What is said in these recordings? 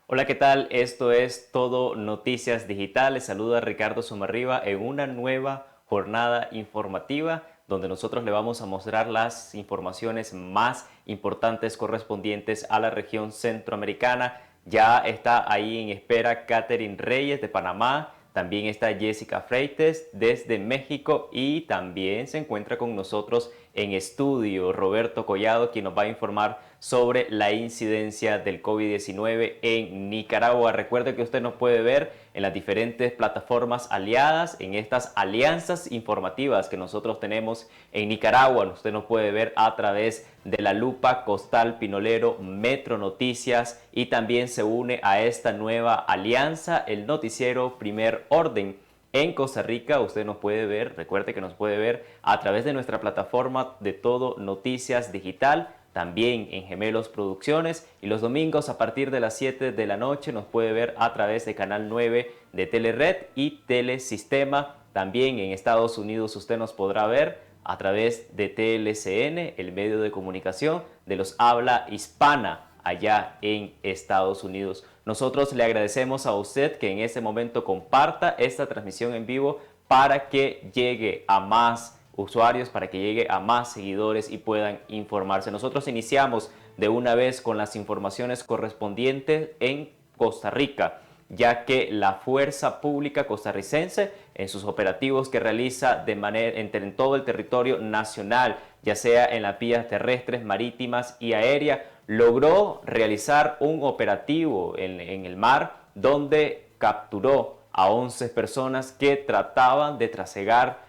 Hola, ¿qué tal? Esto es Todo Noticias Digitales. Saluda Ricardo Somarriba en una nueva jornada informativa donde nosotros le vamos a mostrar las informaciones más importantes correspondientes a la región centroamericana. Ya está ahí en espera Catherine Reyes de Panamá, también está Jessica Freites desde México y también se encuentra con nosotros en estudio Roberto Collado, quien nos va a informar sobre la incidencia del COVID-19 en Nicaragua. Recuerde que usted nos puede ver en las diferentes plataformas aliadas, en estas alianzas informativas que nosotros tenemos en Nicaragua. Usted nos puede ver a través de La Lupa, Costal, Pinolero, Metro Noticias y también se une a esta nueva alianza el noticiero Primer Orden. En Costa Rica usted nos puede ver, recuerde que nos puede ver a través de nuestra plataforma de Todo Noticias Digital, también en Gemelos Producciones, y los domingos a partir de las 7 de la noche nos puede ver a través de Canal 9 de Telered y Telesistema. También en Estados Unidos usted nos podrá ver a través de TLCN, el medio de comunicación de los habla hispana allá en Estados Unidos. Nosotros le agradecemos a usted que en este momento comparta esta transmisión en vivo para que llegue a más usuarios, para que llegue a más seguidores y puedan informarse. Nosotros iniciamos de una vez con las informaciones correspondientes en Costa Rica, ya que la Fuerza Pública Costarricense en sus operativos que realiza de manera en todo el territorio nacional, ya sea en las vías terrestres, marítimas y aéreas, logró realizar un operativo en el mar donde capturó a 11 personas que trataban de trasegar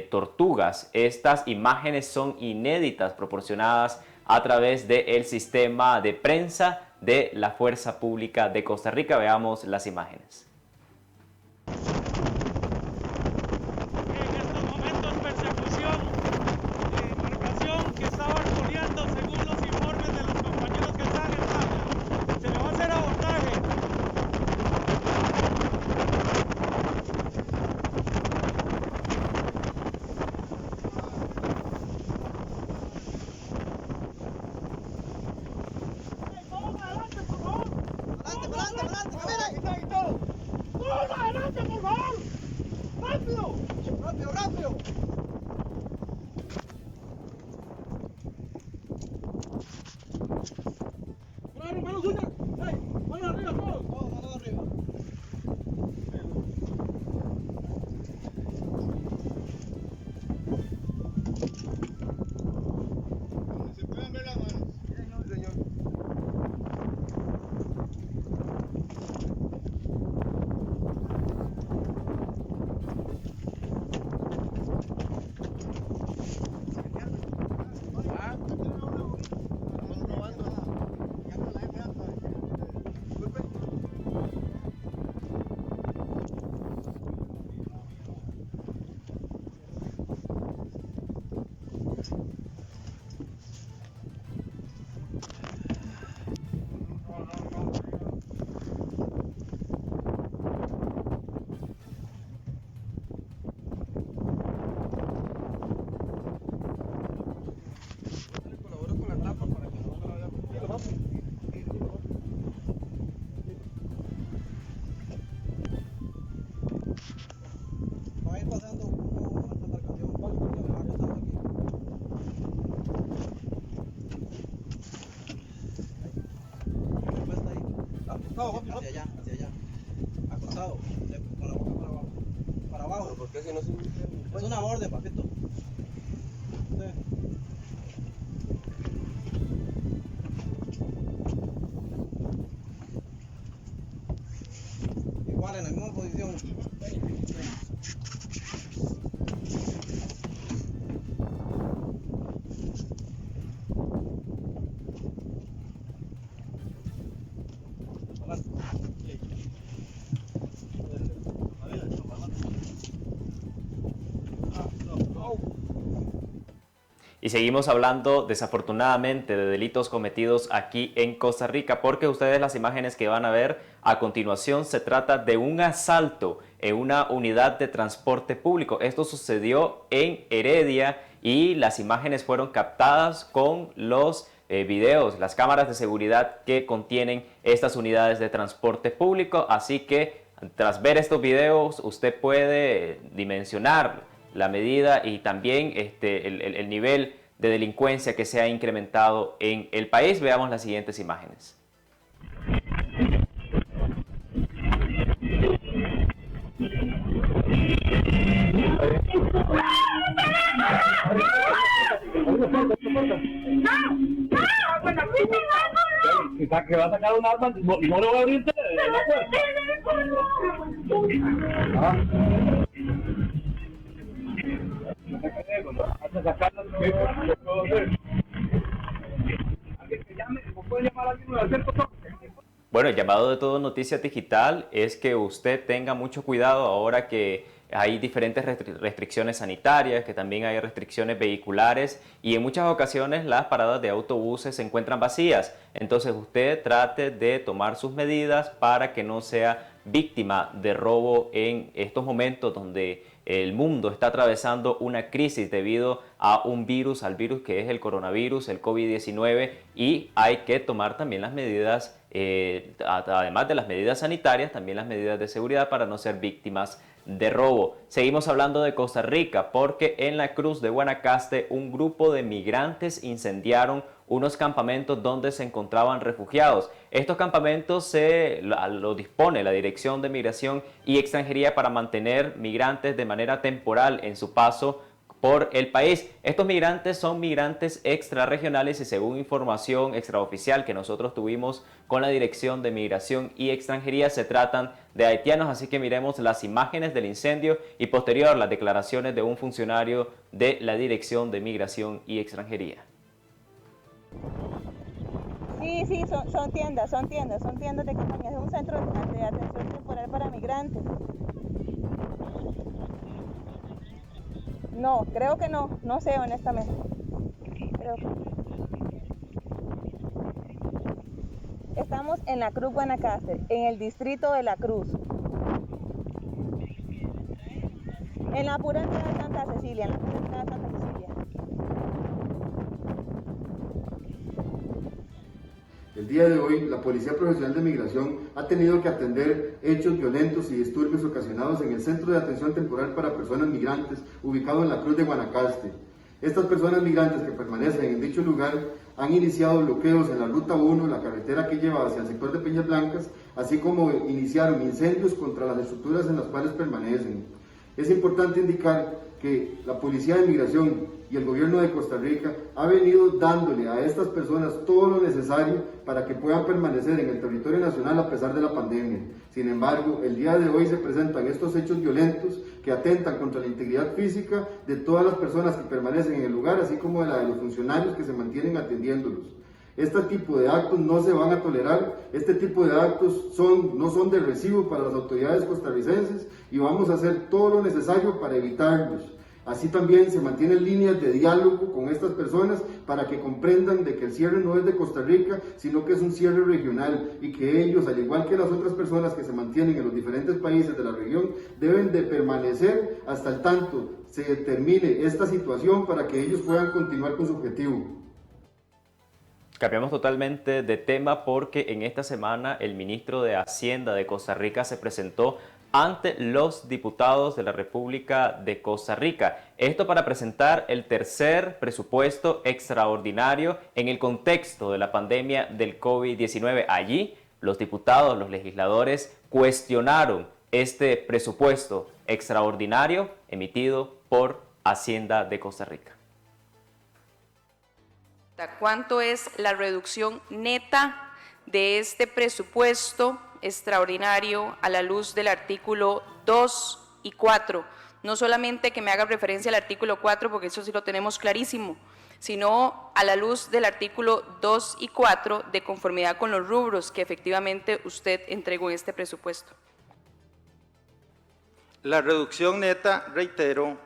tortugas. Estas imágenes son inéditas, proporcionadas a través del sistema de prensa de la Fuerza Pública de Costa Rica. Veamos las imágenes. En estos momentos persecución, embarcación que estaba arponeando según los informes de los compañeros que están en tabla. Se le va a hacer abordaje. ¡Vamos adelante, por favor! ¡Adelante, caminen! ¡Vamos adelante, por favor! ¡Rápido! ¡Rápido! ¡Manos suyas! ¡Hey! ¡Manos arriba, todos! ¡Todos, manos arriba! ¿Se pueden ver las manos? Sí, señor. hacia allá, acostado, con la boca para abajo. ¿Pero por qué si no se Es una orden, papito. Sí. Igual en la misma posición. Y seguimos hablando desafortunadamente de delitos cometidos aquí en Costa Rica, porque ustedes las imágenes que van a ver a continuación se trata de un asalto en una unidad de transporte público. Esto sucedió en Heredia y las imágenes fueron captadas con los videos, las cámaras de seguridad que contienen estas unidades de transporte público. Así que tras ver estos videos usted puede dimensionar la medida y también el nivel de delincuencia que se ha incrementado en el país. Veamos las siguientes imágenes. Que va a sacar un arma y no le va a abrir la puerta. Bueno, el llamado de Todo Noticias Digital es que usted tenga mucho cuidado ahora que hay diferentes restricciones sanitarias, que también hay restricciones vehiculares y en muchas ocasiones las paradas de autobuses se encuentran vacías. Entonces usted trate de tomar sus medidas para que no sea víctima de robo en estos momentos donde el mundo está atravesando una crisis debido a un virus, al virus que es el coronavirus, el COVID-19, y hay que tomar también las medidas, además de las medidas sanitarias, también las medidas de seguridad para no ser víctimas de robo. Seguimos hablando de Costa Rica porque en la Cruz de Guanacaste un grupo de migrantes incendiaron unos campamentos donde se encontraban refugiados. Estos campamentos lo dispone la Dirección de Migración y Extranjería para mantener migrantes de manera temporal en su paso por el país. Estos migrantes son migrantes extrarregionales y según información extraoficial que nosotros tuvimos con la Dirección de Migración y Extranjería se tratan de haitianos, así que miremos las imágenes del incendio y posterior las declaraciones de un funcionario de la Dirección de Migración y Extranjería. Sí, son tiendas de campaña, es un centro de atención temporal para migrantes. No, creo que no sé honestamente. Estamos en la Cruz Guanacaste, en el distrito de La Cruz. En la pura entrada de Santa Cecilia, El día de hoy, la Policía Profesional de Migración ha tenido que atender hechos violentos y disturbios ocasionados en el Centro de Atención Temporal para Personas Migrantes, ubicado en la Cruz de Guanacaste. Estas personas migrantes que permanecen en dicho lugar han iniciado bloqueos en la Ruta 1, la carretera que lleva hacia el sector de Peñas Blancas, así como iniciaron incendios contra las estructuras en las cuales permanecen. Es importante indicar que la Policía de Migración y el Gobierno de Costa Rica ha venido dándole a estas personas todo lo necesario para que puedan permanecer en el territorio nacional a pesar de la pandemia. Sin embargo, el día de hoy se presentan estos hechos violentos que atentan contra la integridad física de todas las personas que permanecen en el lugar, así como de la de los funcionarios que se mantienen atendiéndolos. Este tipo de actos no se van a tolerar, este tipo de actos no son de recibo para las autoridades costarricenses y vamos a hacer todo lo necesario para evitarlos. Así también se mantienen líneas de diálogo con estas personas para que comprendan de que el cierre no es de Costa Rica, sino que es un cierre regional y que ellos, al igual que las otras personas que se mantienen en los diferentes países de la región, deben de permanecer hasta el tanto se termine esta situación para que ellos puedan continuar con su objetivo. Cambiamos totalmente de tema porque en esta semana el ministro de Hacienda de Costa Rica se presentó ante los diputados de la República de Costa Rica. Esto para presentar el tercer presupuesto extraordinario en el contexto de la pandemia del COVID-19. Allí los diputados, los legisladores, cuestionaron este presupuesto extraordinario emitido por Hacienda de Costa Rica. ¿Cuánto es la reducción neta de este presupuesto extraordinario a la luz del artículo 2 y 4? No solamente que me haga referencia al artículo 4, porque eso sí lo tenemos clarísimo, sino a la luz del artículo 2 y 4 de conformidad con los rubros que efectivamente usted entregó en este presupuesto. La reducción neta, reitero,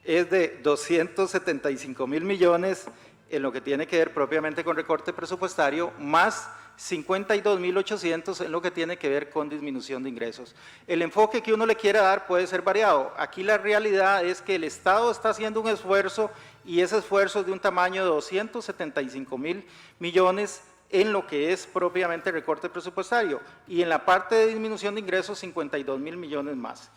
es de 275.000 millones en lo que tiene que ver propiamente con recorte presupuestario, más 52.800 en lo que tiene que ver con disminución de ingresos. El enfoque que uno le quiera dar puede ser variado. Aquí la realidad es que el Estado está haciendo un esfuerzo y ese esfuerzo es de un tamaño de 275.000 millones en lo que es propiamente recorte presupuestario y en la parte de disminución de ingresos 52.000 millones más.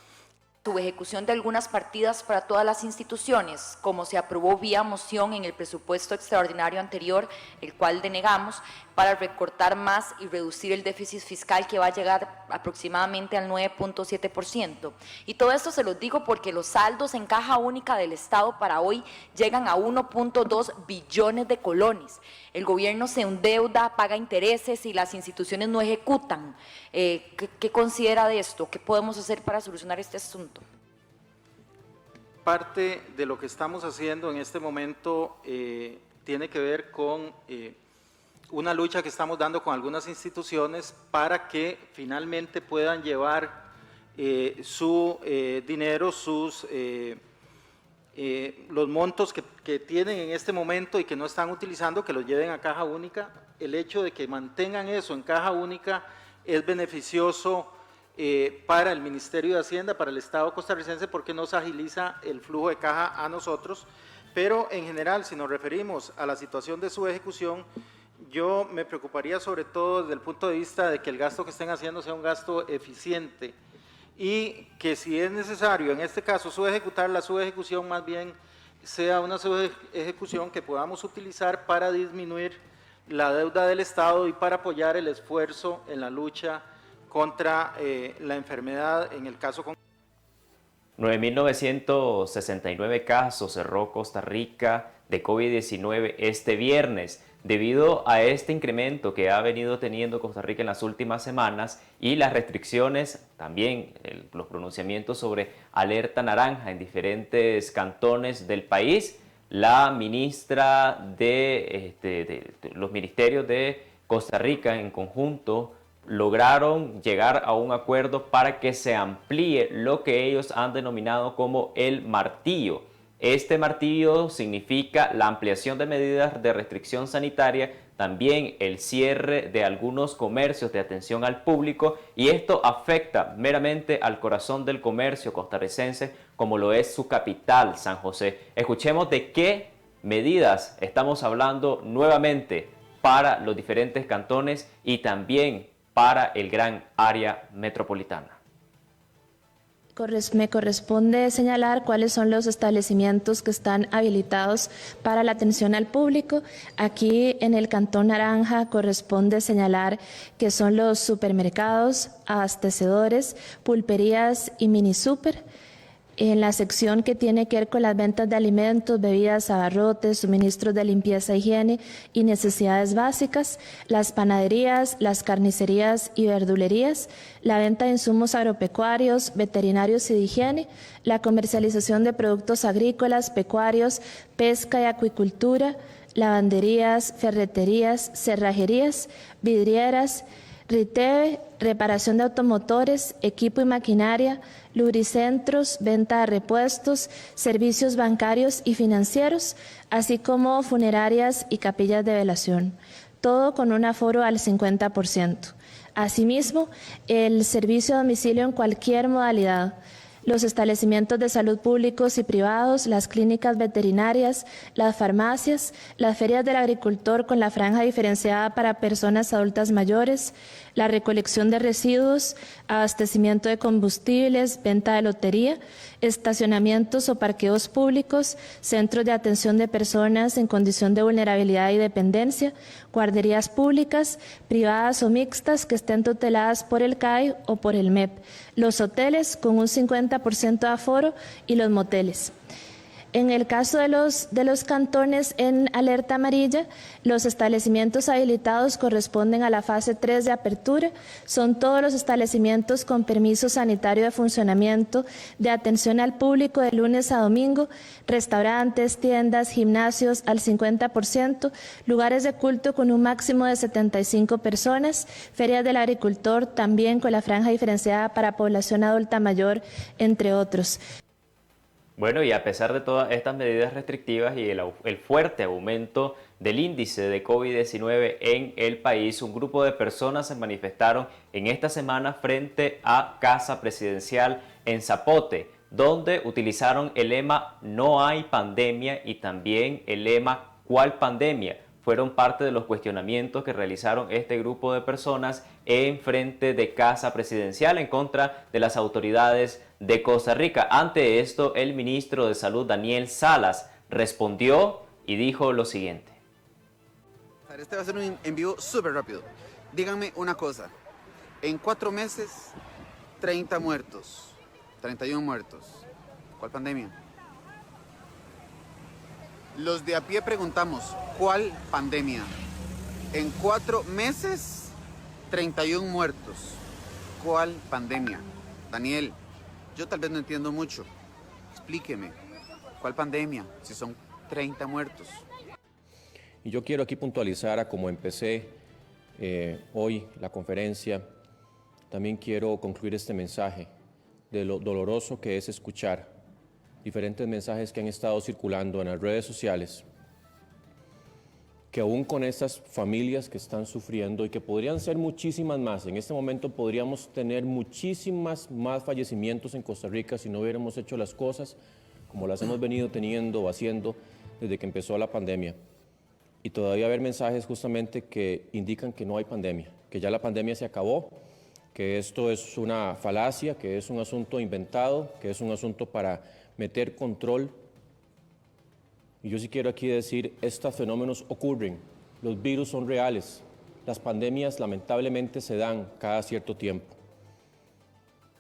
Subejecución de algunas partidas para todas las instituciones, como se aprobó vía moción en el presupuesto extraordinario anterior, el cual denegamos, para recortar más y reducir el déficit fiscal que va a llegar aproximadamente al 9.7%. Y todo esto se los digo porque los saldos en caja única del Estado para hoy llegan a 1.2 billones de colones. El gobierno se endeuda, paga intereses y las instituciones no ejecutan. ¿Qué considera de esto? ¿Qué podemos hacer para solucionar este asunto? Parte de lo que estamos haciendo en este momento tiene que ver con una lucha que estamos dando con algunas instituciones para que finalmente puedan llevar su dinero, los montos que tienen en este momento y que no están utilizando, que los lleven a caja única. El hecho de que mantengan eso en caja única es beneficioso para el Ministerio de Hacienda, para el Estado costarricense, porque nos agiliza el flujo de caja a nosotros, pero en general, si nos referimos a la situación de su ejecución, yo me preocuparía sobre todo desde el punto de vista de que el gasto que estén haciendo sea un gasto eficiente y que si es necesario, en este caso, subejecutar, la subejecución más bien sea una subejecución que podamos utilizar para disminuir la deuda del Estado y para apoyar el esfuerzo en la lucha contra la enfermedad, en el caso con 9.969 casos cerró Costa Rica de COVID-19 este viernes. Debido a este incremento que ha venido teniendo Costa Rica en las últimas semanas y las restricciones, también los pronunciamientos sobre alerta naranja en diferentes cantones del país, la ministra de los ministerios de Costa Rica en conjunto lograron llegar a un acuerdo para que se amplíe lo que ellos han denominado como el martillo. Este martillo significa la ampliación de medidas de restricción sanitaria, también el cierre de algunos comercios de atención al público, y esto afecta meramente al corazón del comercio costarricense, como lo es su capital, San José. Escuchemos de qué medidas estamos hablando nuevamente para los diferentes cantones y también para el gran área metropolitana. Me corresponde señalar cuáles son los establecimientos que están habilitados para la atención al público. Aquí en el Cantón Naranja corresponde señalar que son los supermercados, abastecedores, pulperías y minisúper. En la sección que tiene que ver con las ventas de alimentos, bebidas, abarrotes, suministros de limpieza, higiene y necesidades básicas, las panaderías, las carnicerías y verdulerías, la venta de insumos agropecuarios, veterinarios y de higiene, la comercialización de productos agrícolas, pecuarios, pesca y acuicultura, lavanderías, ferreterías, cerrajerías, vidrieras, Riteve, reparación de automotores, equipo y maquinaria, lubricentros, venta de repuestos, servicios bancarios y financieros, así como funerarias y capillas de velación, todo con un aforo al 50%. Asimismo, el servicio a domicilio en cualquier modalidad, los establecimientos de salud públicos y privados, las clínicas veterinarias, las farmacias, las ferias del agricultor con la franja diferenciada para personas adultas mayores, la recolección de residuos, abastecimiento de combustibles, venta de lotería, estacionamientos o parqueos públicos, centros de atención de personas en condición de vulnerabilidad y dependencia, guarderías públicas, privadas o mixtas que estén tuteladas por el CAI o por el MEP, los hoteles con un 50% de aforo y los moteles. En el caso de los cantones en alerta amarilla, los establecimientos habilitados corresponden a la fase 3 de apertura. Son todos los establecimientos con permiso sanitario de funcionamiento de atención al público de lunes a domingo, restaurantes, tiendas, gimnasios al 50%, lugares de culto con un máximo de 75 personas, ferias del agricultor también con la franja diferenciada para población adulta mayor, entre otros. Bueno, y a pesar de todas estas medidas restrictivas y el fuerte aumento del índice de COVID-19 en el país, un grupo de personas se manifestaron en esta semana frente a Casa Presidencial en Zapote, donde utilizaron el lema "No hay pandemia" y también el lema "¿Cuál pandemia?". Fueron parte de los cuestionamientos que realizaron este grupo de personas en frente de Casa Presidencial en contra de las autoridades de Costa Rica. Ante esto, el ministro de Salud, Daniel Salas, respondió y dijo lo siguiente. Este va a ser un envío súper rápido. Díganme una cosa. En 4 meses, 30 muertos, 31 muertos. ¿Cuál pandemia? Los de a pie preguntamos, ¿cuál pandemia? En 4 meses, 31 muertos. ¿Cuál pandemia? Daniel, yo tal vez no entiendo mucho. Explíqueme, ¿cuál pandemia? Si son 30 muertos. Y yo quiero aquí puntualizar a cómo empecé hoy la conferencia. También quiero concluir este mensaje de lo doloroso que es escuchar diferentes mensajes que han estado circulando en las redes sociales, que aún con estas familias que están sufriendo y que podrían ser muchísimas más, en este momento podríamos tener muchísimas más fallecimientos en Costa Rica si no hubiéramos hecho las cosas como las hemos venido teniendo o haciendo desde que empezó la pandemia. Y todavía haber mensajes justamente que indican que no hay pandemia, que ya la pandemia se acabó, que esto es una falacia, que es un asunto inventado, que es un asunto para meter control. Y yo sí quiero aquí decir, estos fenómenos ocurren, los virus son reales, las pandemias lamentablemente se dan cada cierto tiempo.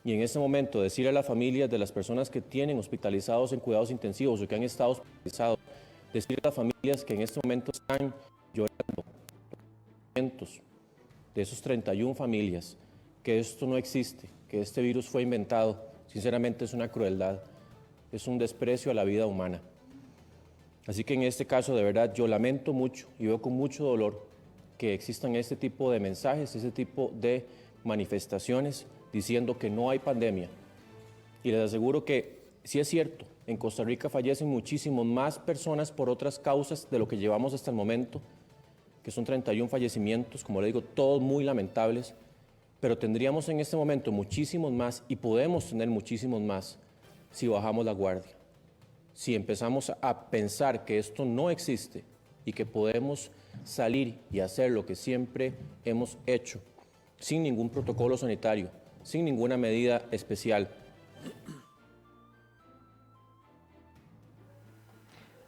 Y en este momento decir a las familias de las personas que tienen hospitalizados en cuidados intensivos o que han estado hospitalizados, decir a las familias que en este momento están llorando, de esos 31 familias, que esto no existe, que este virus fue inventado, sinceramente es una crueldad. Es un desprecio a la vida humana. Así que en este caso, de verdad, yo lamento mucho y veo con mucho dolor que existan este tipo de mensajes, este tipo de manifestaciones diciendo que no hay pandemia. Y les aseguro que sí es cierto, en Costa Rica fallecen muchísimas más personas por otras causas de lo que llevamos hasta el momento, que son 31 fallecimientos, como le digo, todos muy lamentables, pero tendríamos en este momento muchísimos más y podemos tener muchísimos más si bajamos la guardia, si empezamos a pensar que esto no existe y que podemos salir y hacer lo que siempre hemos hecho, sin ningún protocolo sanitario, sin ninguna medida especial.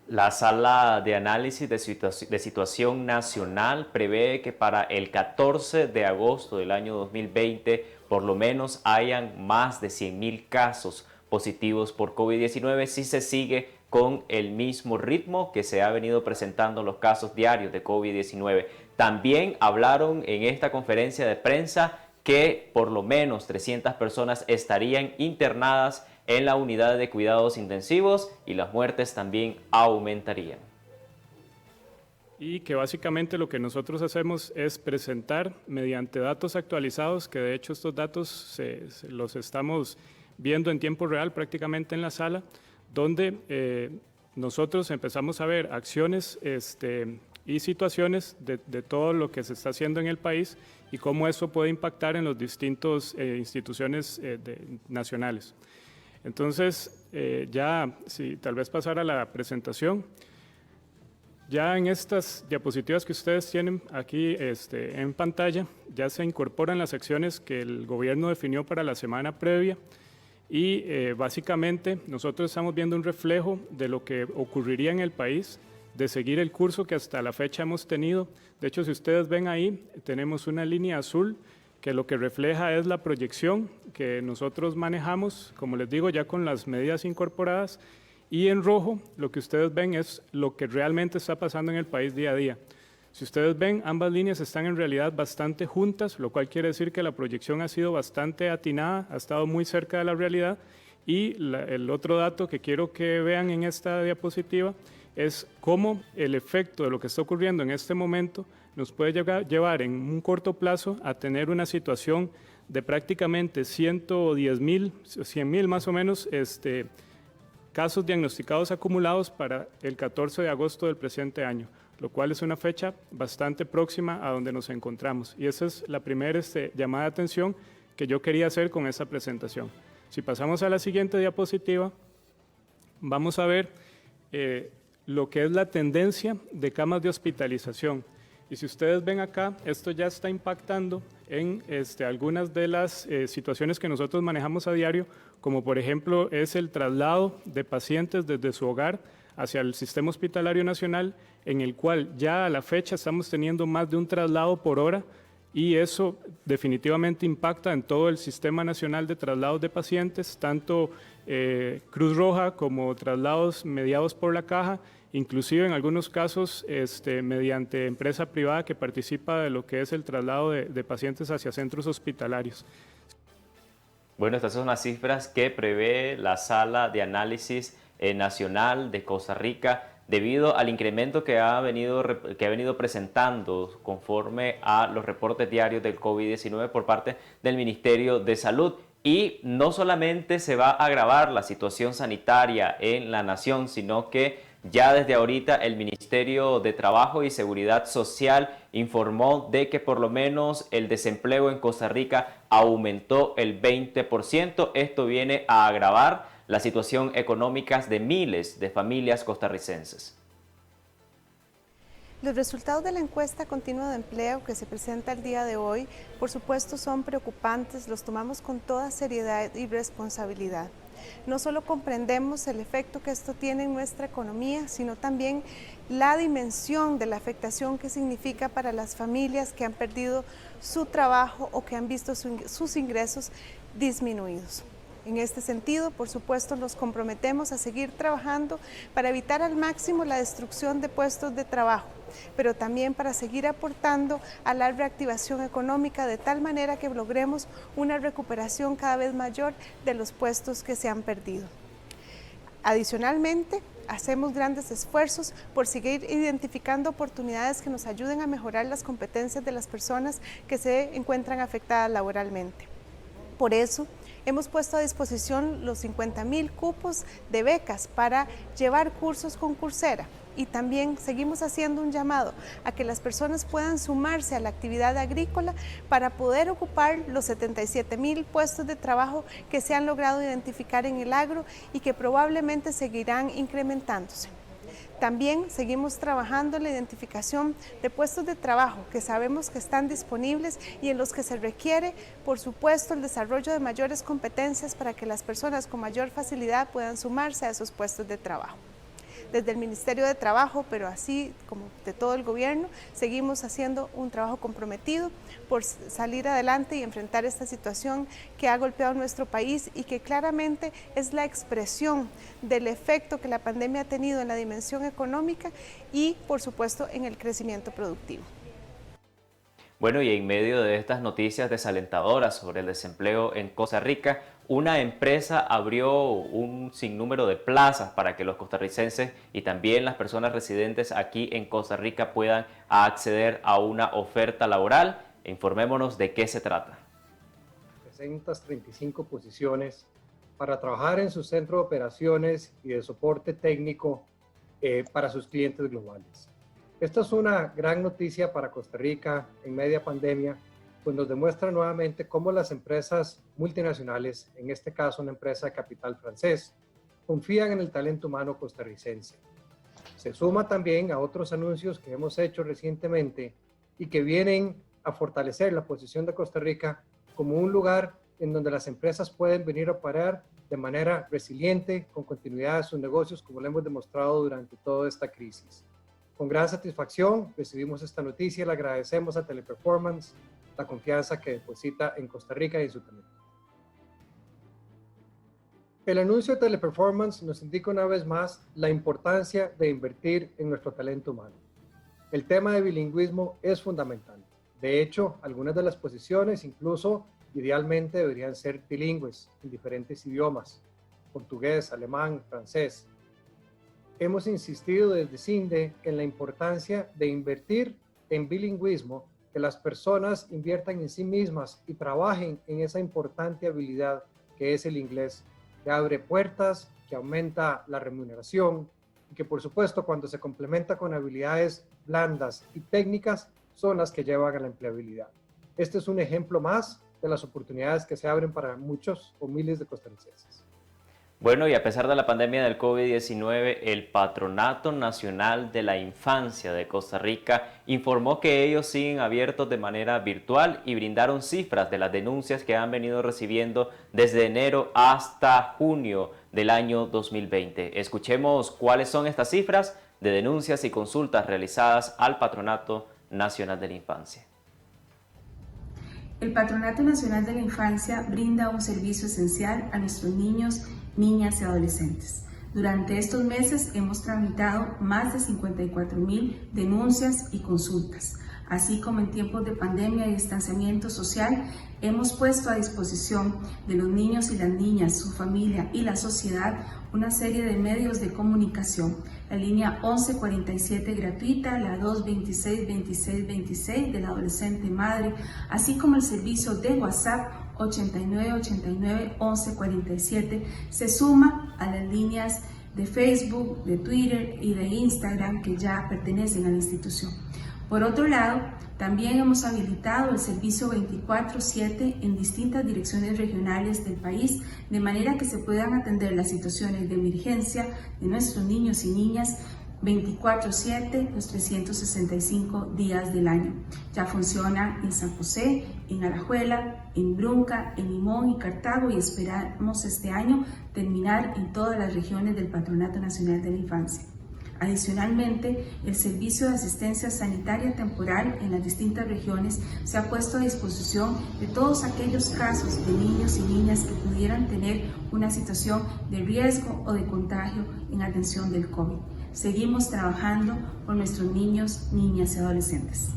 La Sala de Análisis de Situación Nacional prevé que para el 14 de agosto del año 2020 por lo menos hayan más de 100,000 casos positivos por COVID-19 si se sigue con el mismo ritmo que se ha venido presentando los casos diarios de COVID-19. También hablaron en esta conferencia de prensa que por lo menos 300 personas estarían internadas en la unidad de cuidados intensivos y las muertes también aumentarían. Y que básicamente lo que nosotros hacemos es presentar mediante datos actualizados, que de hecho estos datos los estamos viendo en tiempo real prácticamente en la sala, donde nosotros empezamos a ver acciones y situaciones de todo lo que se está haciendo en el país y cómo eso puede impactar en las distintas instituciones nacionales. Entonces, ya, si tal vez pasar a la presentación, ya en estas diapositivas que ustedes tienen aquí en pantalla, ya se incorporan las acciones que el gobierno definió para la semana previa y básicamente nosotros estamos viendo un reflejo de lo que ocurriría en el país, de seguir el curso que hasta la fecha hemos tenido. De hecho, si ustedes ven ahí, tenemos una línea azul que lo que refleja es la proyección que nosotros manejamos, como les digo, ya con las medidas incorporadas, y en rojo lo que ustedes ven es lo que realmente está pasando en el país día a día. Si ustedes ven, ambas líneas están en realidad bastante juntas, lo cual quiere decir que la proyección ha sido bastante atinada, ha estado muy cerca de la realidad, y el otro dato que quiero que vean en esta diapositiva es cómo el efecto de lo que está ocurriendo en este momento nos puede llevar en un corto plazo a tener una situación de prácticamente 110,000, 100,000 más o menos, casos diagnosticados acumulados para el 14 de agosto del presente año, lo cual es una fecha bastante próxima a donde nos encontramos. Y esa es la primera llamada de atención que yo quería hacer con esta presentación. Si pasamos a la siguiente diapositiva, vamos a ver lo que es la tendencia de camas de hospitalización. Y si ustedes ven acá, esto ya está impactando en algunas de las situaciones que nosotros manejamos a diario, como por ejemplo es el traslado de pacientes desde su hogar hacia el Sistema Hospitalario Nacional, en el cual ya a la fecha estamos teniendo más de un traslado por hora, y eso definitivamente impacta en todo el Sistema Nacional de Traslados de Pacientes, tanto Cruz Roja como traslados mediados por la Caja, inclusive en algunos casos mediante empresa privada que participa de lo que es el traslado de pacientes hacia centros hospitalarios. Bueno, estas son las cifras que prevé la Sala de Análisis Nacional de Costa Rica debido al incremento que ha venido presentando conforme a los reportes diarios del COVID-19 por parte del Ministerio de Salud. Y no solamente se va a agravar la situación sanitaria en la nación, sino que ya desde ahorita el Ministerio de Trabajo y Seguridad Social informó de que por lo menos el desempleo en Costa Rica aumentó el 20%. Esto viene a agravar la situación económica de miles de familias costarricenses. Los resultados de la encuesta continua de empleo que se presenta el día de hoy, por supuesto, son preocupantes, los tomamos con toda seriedad y responsabilidad. No solo comprendemos el efecto que esto tiene en nuestra economía, sino también la dimensión de la afectación que significa para las familias que han perdido su trabajo o que han visto sus ingresos disminuidos. En este sentido, por supuesto, nos comprometemos a seguir trabajando para evitar al máximo la destrucción de puestos de trabajo, pero también para seguir aportando a la reactivación económica de tal manera que logremos una recuperación cada vez mayor de los puestos que se han perdido. Adicionalmente, hacemos grandes esfuerzos por seguir identificando oportunidades que nos ayuden a mejorar las competencias de las personas que se encuentran afectadas laboralmente. Por eso, hemos puesto a disposición los 50,000 cupos de becas para llevar cursos con Coursera, y también seguimos haciendo un llamado a que las personas puedan sumarse a la actividad agrícola para poder ocupar los 77,000 puestos de trabajo que se han logrado identificar en el agro y que probablemente seguirán incrementándose. También seguimos trabajando en la identificación de puestos de trabajo que sabemos que están disponibles y en los que se requiere, por supuesto, el desarrollo de mayores competencias para que las personas con mayor facilidad puedan sumarse a esos puestos de trabajo. Desde el Ministerio de Trabajo, pero así como de todo el gobierno, seguimos haciendo un trabajo comprometido por salir adelante y enfrentar esta situación que ha golpeado nuestro país y que claramente es la expresión del efecto que la pandemia ha tenido en la dimensión económica y, por supuesto, en el crecimiento productivo. Bueno, y en medio de estas noticias desalentadoras sobre el desempleo en Costa Rica, una empresa abrió un sinnúmero de plazas para que los costarricenses y también las personas residentes aquí en Costa Rica puedan acceder a una oferta laboral. Informémonos de qué se trata. 335 posiciones para trabajar en su centro de operaciones y de soporte técnico para sus clientes globales. Esta es una gran noticia para Costa Rica en media pandemia, pues nos demuestra nuevamente cómo las empresas multinacionales, en este caso una empresa de capital francés, confían en el talento humano costarricense. Se suma también a otros anuncios que hemos hecho recientemente y que vienen a fortalecer la posición de Costa Rica como un lugar en donde las empresas pueden venir a operar de manera resiliente, con continuidad de sus negocios, como lo hemos demostrado durante toda esta crisis. Con gran satisfacción recibimos esta noticia y le agradecemos a Teleperformance la confianza que deposita en Costa Rica y en su talento. El anuncio de Teleperformance nos indica una vez más la importancia de invertir en nuestro talento humano. El tema de bilingüismo es fundamental. De hecho, algunas de las posiciones incluso idealmente deberían ser bilingües en diferentes idiomas, portugués, alemán, francés. Hemos insistido desde CINDE en la importancia de invertir en bilingüismo, que las personas inviertan en sí mismas y trabajen en esa importante habilidad que es el inglés, que abre puertas, que aumenta la remuneración y que por supuesto cuando se complementa con habilidades blandas y técnicas son las que llevan a la empleabilidad. Este es un ejemplo más de las oportunidades que se abren para muchos o miles de costarricenses. Bueno, y a pesar de la pandemia del COVID-19, el Patronato Nacional de la Infancia de Costa Rica informó que ellos siguen abiertos de manera virtual y brindaron cifras de las denuncias que han venido recibiendo desde enero hasta junio del año 2020. Escuchemos cuáles son estas cifras de denuncias y consultas realizadas al Patronato Nacional de la Infancia. El Patronato Nacional de la Infancia brinda un servicio esencial a nuestros niños, niñas y adolescentes. Durante estos meses hemos tramitado más de 54,000 denuncias y consultas. Así como en tiempos de pandemia y distanciamiento social, hemos puesto a disposición de los niños y las niñas, su familia y la sociedad una serie de medios de comunicación. La línea 1147 gratuita, la 226-26-26 de la adolescente madre, así como el servicio de WhatsApp 8989-1147 se suma a las líneas de Facebook, de Twitter y de Instagram que ya pertenecen a la institución. Por otro lado, también hemos habilitado el servicio 24/7 en distintas direcciones regionales del país, de manera que se puedan atender las situaciones de emergencia de nuestros niños y niñas 24/7, los 365 días del año. Ya funciona en San José, en Alajuela, en Brunca, en Limón y Cartago, y esperamos este año terminar en todas las regiones del Patronato Nacional de la Infancia. Adicionalmente, el servicio de asistencia sanitaria temporal en las distintas regiones se ha puesto a disposición de todos aquellos casos de niños y niñas que pudieran tener una situación de riesgo o de contagio en atención del COVID. Seguimos trabajando con nuestros niños, niñas y adolescentes.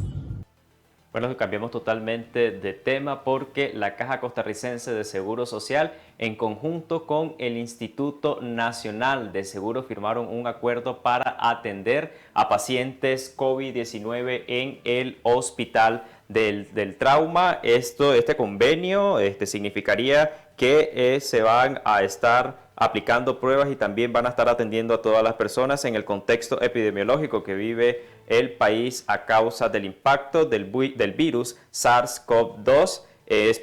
Bueno, cambiamos totalmente de tema porque la Caja Costarricense de Seguro Social, en conjunto con el Instituto Nacional de Seguro, firmaron un acuerdo para atender a pacientes COVID-19 en el Hospital del Trauma. Este convenio significaría que se van a estar aplicando pruebas y también van a estar atendiendo a todas las personas en el contexto epidemiológico que vive el país a causa del impacto del virus SARS-CoV-2. Es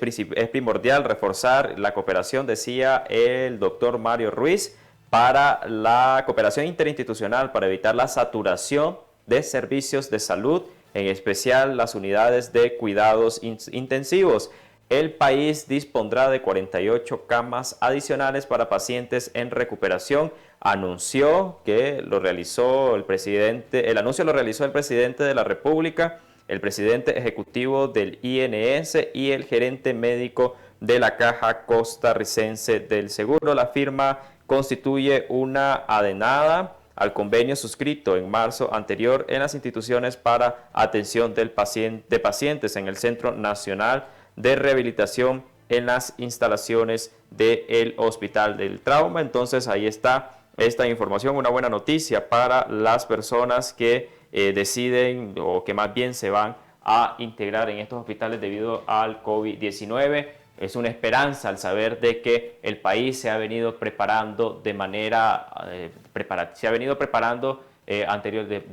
primordial reforzar la cooperación, decía el doctor Mario Ruiz, para la cooperación interinstitucional para evitar la saturación de servicios de salud, en especial las unidades de cuidados intensivos. El país dispondrá de 48 camas adicionales para pacientes en recuperación. Anunció que lo realizó el presidente, el anuncio lo realizó el presidente de la República, el presidente ejecutivo del INS y el gerente médico de la Caja Costarricense del Seguro. La firma constituye una adenada al convenio suscrito en marzo anterior en las instituciones para atención de pacientes en el Centro Nacional de Rehabilitación en las instalaciones del Hospital del Trauma. Entonces ahí está esta información, una buena noticia para las personas que deciden o que más bien se van a integrar en estos hospitales debido al COVID-19. Es una esperanza al saber de que el país se ha venido preparando de manera de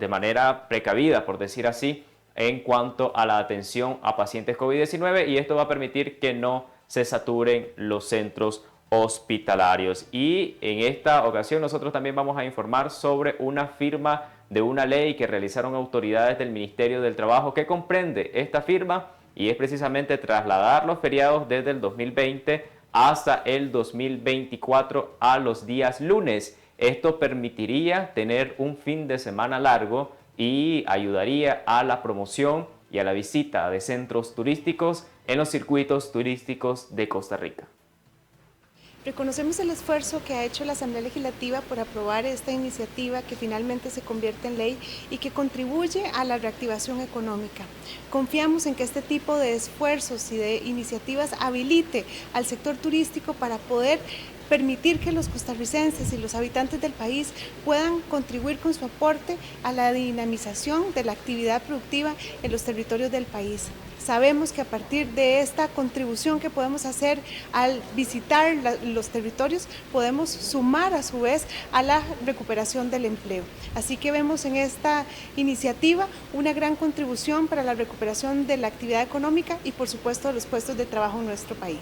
manera precavida, por decir así, en cuanto a la atención a pacientes COVID-19 y esto va a permitir que no se saturen los centros hospitalarios. Y en esta ocasión nosotros también vamos a informar sobre una firma de una ley que realizaron autoridades del Ministerio del Trabajo que comprende esta firma y es precisamente trasladar los feriados desde el 2020 hasta el 2024 a los días lunes. Esto permitiría tener un fin de semana largo y ayudaría a la promoción y a la visita de centros turísticos en los circuitos turísticos de Costa Rica. Reconocemos el esfuerzo que ha hecho la Asamblea Legislativa por aprobar esta iniciativa que finalmente se convierte en ley y que contribuye a la reactivación económica. Confiamos en que este tipo de esfuerzos y de iniciativas habilite al sector turístico para poder permitir que los costarricenses y los habitantes del país puedan contribuir con su aporte a la dinamización de la actividad productiva en los territorios del país. Sabemos que a partir de esta contribución que podemos hacer al visitar los territorios, podemos sumar a su vez a la recuperación del empleo. Así que vemos en esta iniciativa una gran contribución para la recuperación de la actividad económica y por supuesto de los puestos de trabajo en nuestro país.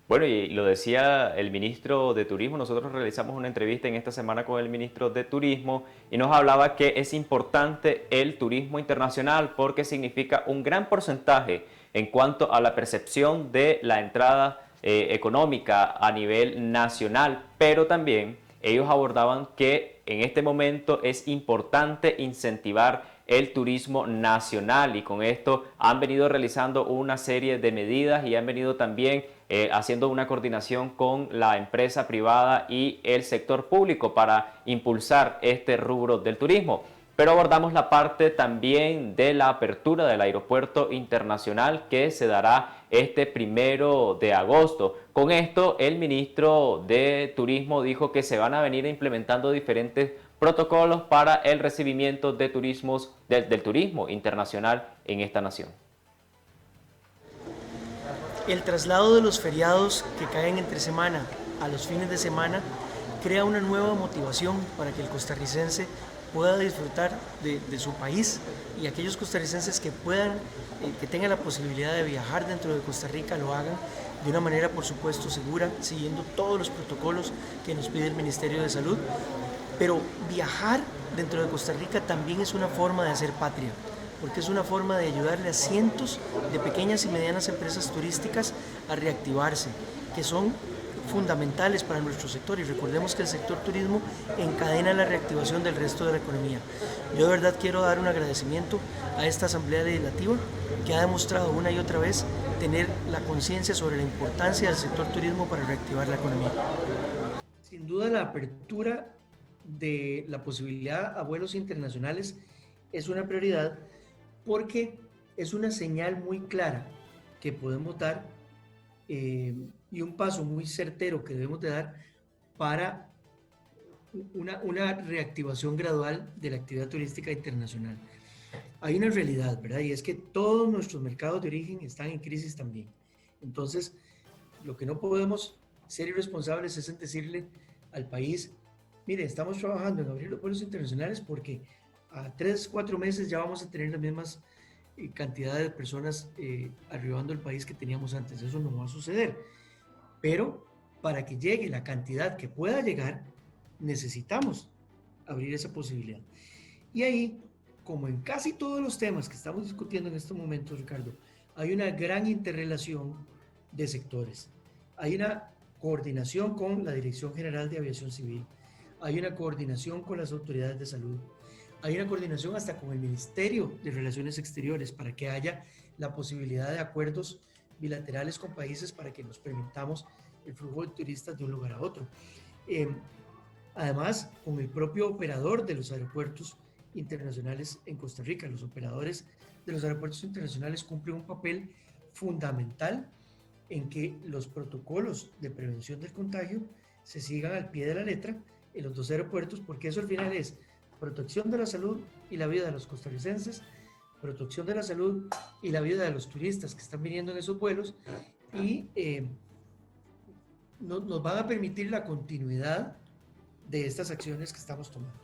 Bueno, y lo decía el ministro de Turismo, nosotros realizamos una entrevista en esta semana con el ministro de Turismo y nos hablaba que es importante el turismo internacional porque significa un gran porcentaje en cuanto a la percepción de la entrada económica a nivel nacional, pero también ellos abordaban que en este momento es importante incentivar el turismo nacional y con esto han venido realizando una serie de medidas y han venido también haciendo una coordinación con la empresa privada y el sector público para impulsar este rubro del turismo. Pero abordamos la parte también de la apertura del aeropuerto internacional que se dará este 1 de agosto. Con esto, el ministro de Turismo dijo que se van a venir implementando diferentes protocolos para el recibimiento de del turismo internacional en esta nación. El traslado de los feriados que caen entre semana a los fines de semana crea una nueva motivación para que el costarricense pueda disfrutar de su país y aquellos costarricenses que que tengan la posibilidad de viajar dentro de Costa Rica lo hagan de una manera por supuesto segura, siguiendo todos los protocolos que nos pide el Ministerio de Salud. Pero viajar dentro de Costa Rica también es una forma de hacer patria, porque es una forma de ayudarle a cientos de pequeñas y medianas empresas turísticas a reactivarse, que son fundamentales para nuestro sector y recordemos que el sector turismo encadena la reactivación del resto de la economía. Yo de verdad quiero dar un agradecimiento a esta Asamblea Legislativa que ha demostrado una y otra vez tener la conciencia sobre la importancia del sector turismo para reactivar la economía. Sin duda la apertura de la posibilidad a vuelos internacionales es una prioridad porque es una señal muy clara que podemos dar y un paso muy certero que debemos de dar para una reactivación gradual de la actividad turística internacional. Hay una realidad, ¿verdad? Y es que todos nuestros mercados de origen están en crisis también. Entonces, lo que no podemos ser irresponsables es en decirle al país: mire, estamos trabajando en abrir los vuelos internacionales porque a 3-4 meses ya vamos a tener las mismas cantidades de personas arribando al país que teníamos antes. Eso no va a suceder. Pero para que llegue la cantidad que pueda llegar, necesitamos abrir esa posibilidad. Y ahí, como en casi todos los temas que estamos discutiendo en estos momentos, Ricardo, hay una gran interrelación de sectores. Hay una coordinación con la Dirección General de Aviación Civil, hay una coordinación con las autoridades de salud, hay una coordinación hasta con el Ministerio de Relaciones Exteriores para que haya la posibilidad de acuerdos bilaterales con países para que nos permitamos el flujo de turistas de un lugar a otro. Además, con el propio operador de los aeropuertos internacionales en Costa Rica. Los operadores de los aeropuertos internacionales cumplen un papel fundamental en que los protocolos de prevención del contagio se sigan al pie de la letra en los dos aeropuertos, porque eso al final es protección de la salud y la vida de los costarricenses, protección de la salud y la vida de los turistas que están viniendo en esos vuelos y nos van a permitir la continuidad de estas acciones que estamos tomando.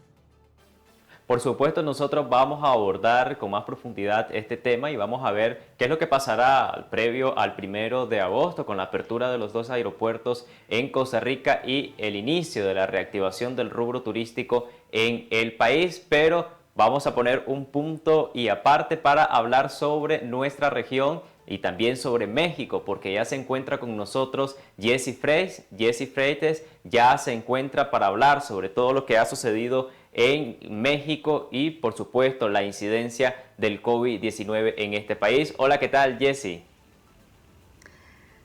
Por supuesto, nosotros vamos a abordar con más profundidad este tema y vamos a ver qué es lo que pasará previo al 1 de agosto con la apertura de los 2 aeropuertos en Costa Rica y el inicio de la reactivación del rubro turístico en el país, pero vamos a poner un punto y aparte para hablar sobre nuestra región y también sobre México, porque ya se encuentra con nosotros Jessie Freites ya se encuentra para hablar sobre todo lo que ha sucedido en México y por supuesto la incidencia del COVID-19 en este país. Hola, ¿qué tal, Jessie?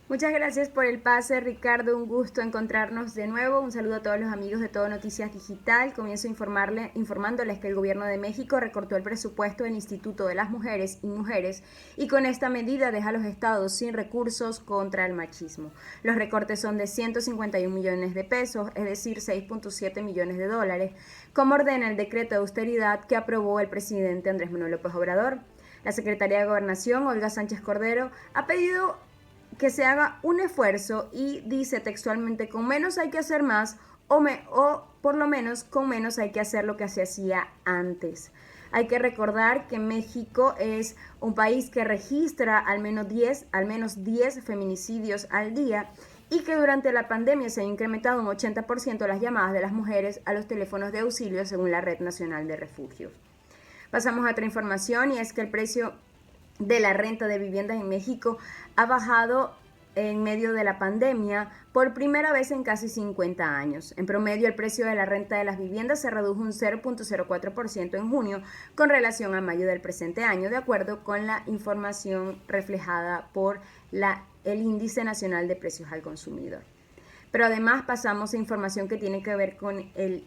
Muchas gracias por el pase, Ricardo. Un gusto encontrarnos de nuevo. Un saludo a todos los amigos de Todo Noticias Digital. Comienzo informándoles que el Gobierno de México recortó el presupuesto del Instituto de las Mujeres y Mujeres y con esta medida deja a los estados sin recursos contra el machismo. Los recortes son de 151 millones de pesos, es decir, 6.7 millones de dólares, como ordena el decreto de austeridad que aprobó el presidente Andrés Manuel López Obrador. La secretaria de Gobernación, Olga Sánchez Cordero, ha pedido que se haga un esfuerzo y dice textualmente: con menos hay que hacer más o por lo menos con menos hay que hacer lo que se hacía antes. Hay que recordar que México es un país que registra al menos 10 feminicidios al día y que durante la pandemia se ha incrementado un 80% las llamadas de las mujeres a los teléfonos de auxilio según la Red Nacional de Refugios. Pasamos a otra información y es que el precio de la renta de viviendas en México ha bajado en medio de la pandemia por primera vez en casi 50 años. En promedio, el precio de la renta de las viviendas se redujo un 0.04% en junio con relación a mayo del presente año, de acuerdo con la información reflejada por el Índice Nacional de Precios al Consumidor. Pero además pasamos a información que tiene que ver con el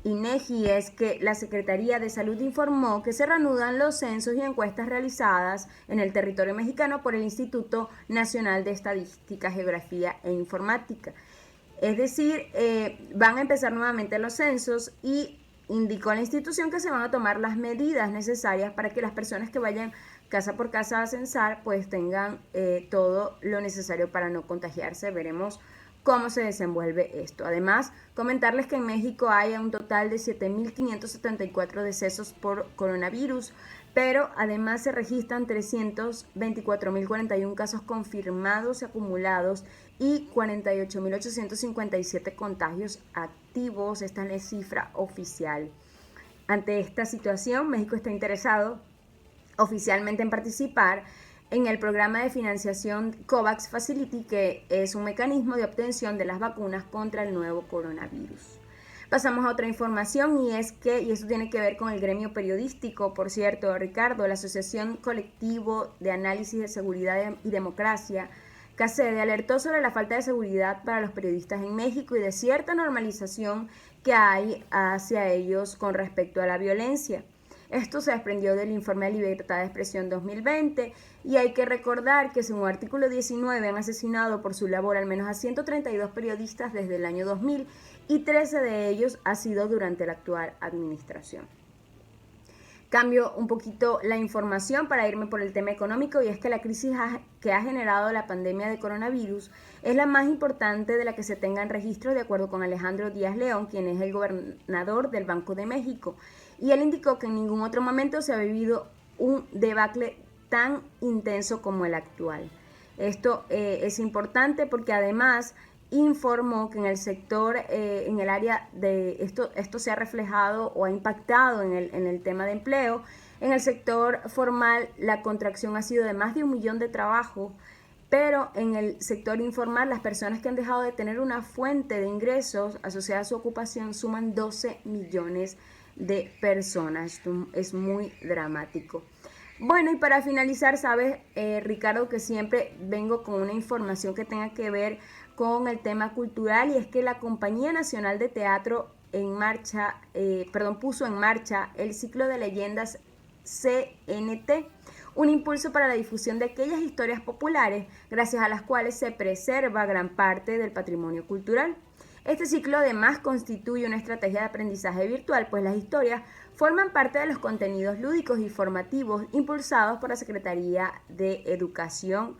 INEGI, es que la Secretaría de Salud informó que se reanudan los censos y encuestas realizadas en el territorio mexicano por el Instituto Nacional de Estadística, Geografía e Informática. Es decir, van a empezar nuevamente los censos y indicó la institución que se van a tomar las medidas necesarias para que las personas que vayan casa por casa a censar pues tengan todo lo necesario para no contagiarse. Veremos cómo se desenvuelve esto. Además, comentarles que en México hay un total de 7.574 decesos por coronavirus, pero además se registran 324.041 casos confirmados y acumulados y 48.857 contagios activos. Esta es la cifra oficial. Ante esta situación, México está interesado oficialmente en participar en el programa de financiación COVAX Facility, que es un mecanismo de obtención de las vacunas contra el nuevo coronavirus. Pasamos a otra información y eso tiene que ver con el gremio periodístico. Por cierto, Ricardo, la Asociación Colectivo de Análisis de Seguridad y Democracia, CACEDE, alertó sobre la falta de seguridad para los periodistas en México y de cierta normalización que hay hacia ellos con respecto a la violencia. Esto se desprendió del informe de Libertad de Expresión 2020 y hay que recordar que según artículo 19 han asesinado por su labor al menos a 132 periodistas desde el año 2000 y 13 de ellos ha sido durante la actual administración. Cambio un poquito la información para irme por el tema económico y es que la crisis que ha generado la pandemia de coronavirus es la más importante de la que se tenga en registro de acuerdo con Alejandro Díaz León, quien es el gobernador del Banco de México. Y él indicó que en ningún otro momento se ha vivido un debacle tan intenso como el actual. Esto es importante porque además informó que en el sector, en el área de esto se ha reflejado o ha impactado en el tema de empleo. En el sector formal la contracción ha sido de más de 1 millón de trabajos, pero en el sector informal las personas que han dejado de tener una fuente de ingresos asociada a su ocupación suman 12 millones de personas. Esto es muy dramático. Bueno, y para finalizar, sabes, Ricardo, que siempre vengo con una información que tenga que ver con el tema cultural y es que la Compañía Nacional de Teatro puso en marcha el ciclo de leyendas CNT, un impulso para la difusión de aquellas historias populares gracias a las cuales se preserva gran parte del patrimonio cultural. Este ciclo además constituye una estrategia de aprendizaje virtual, pues las historias forman parte de los contenidos lúdicos y formativos impulsados por la Secretaría de Educación.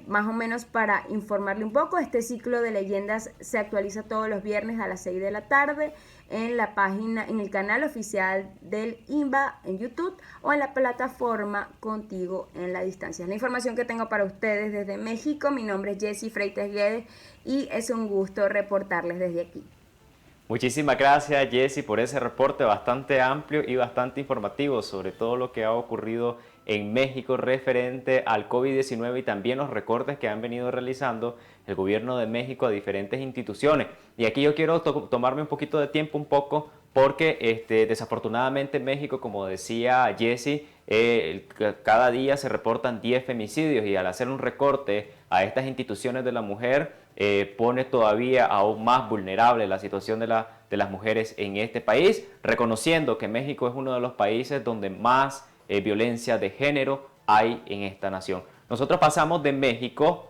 más o menos para informarle un poco. Este ciclo de leyendas se actualiza todos los viernes a las 6 de la tarde en la página, en el canal oficial del INBA en YouTube o en la plataforma Contigo en la Distancia. La información que tengo para ustedes desde México. Mi nombre es Jessie Freites Guedes y es un gusto reportarles desde aquí. Muchísimas gracias, Jessie, por ese reporte bastante amplio y bastante informativo sobre todo lo que ha ocurrido en México referente al COVID-19 y también los recortes que han venido realizando el gobierno de México a diferentes instituciones. Y aquí yo quiero tomarme un poquito de tiempo, porque desafortunadamente en México, como decía Jessie, cada día se reportan 10 femicidios y al hacer un recorte a estas instituciones de la mujer, pone todavía aún más vulnerable la situación de las mujeres en este país, reconociendo que México es uno de los países donde más violencia de género hay en esta nación. Nosotros pasamos de México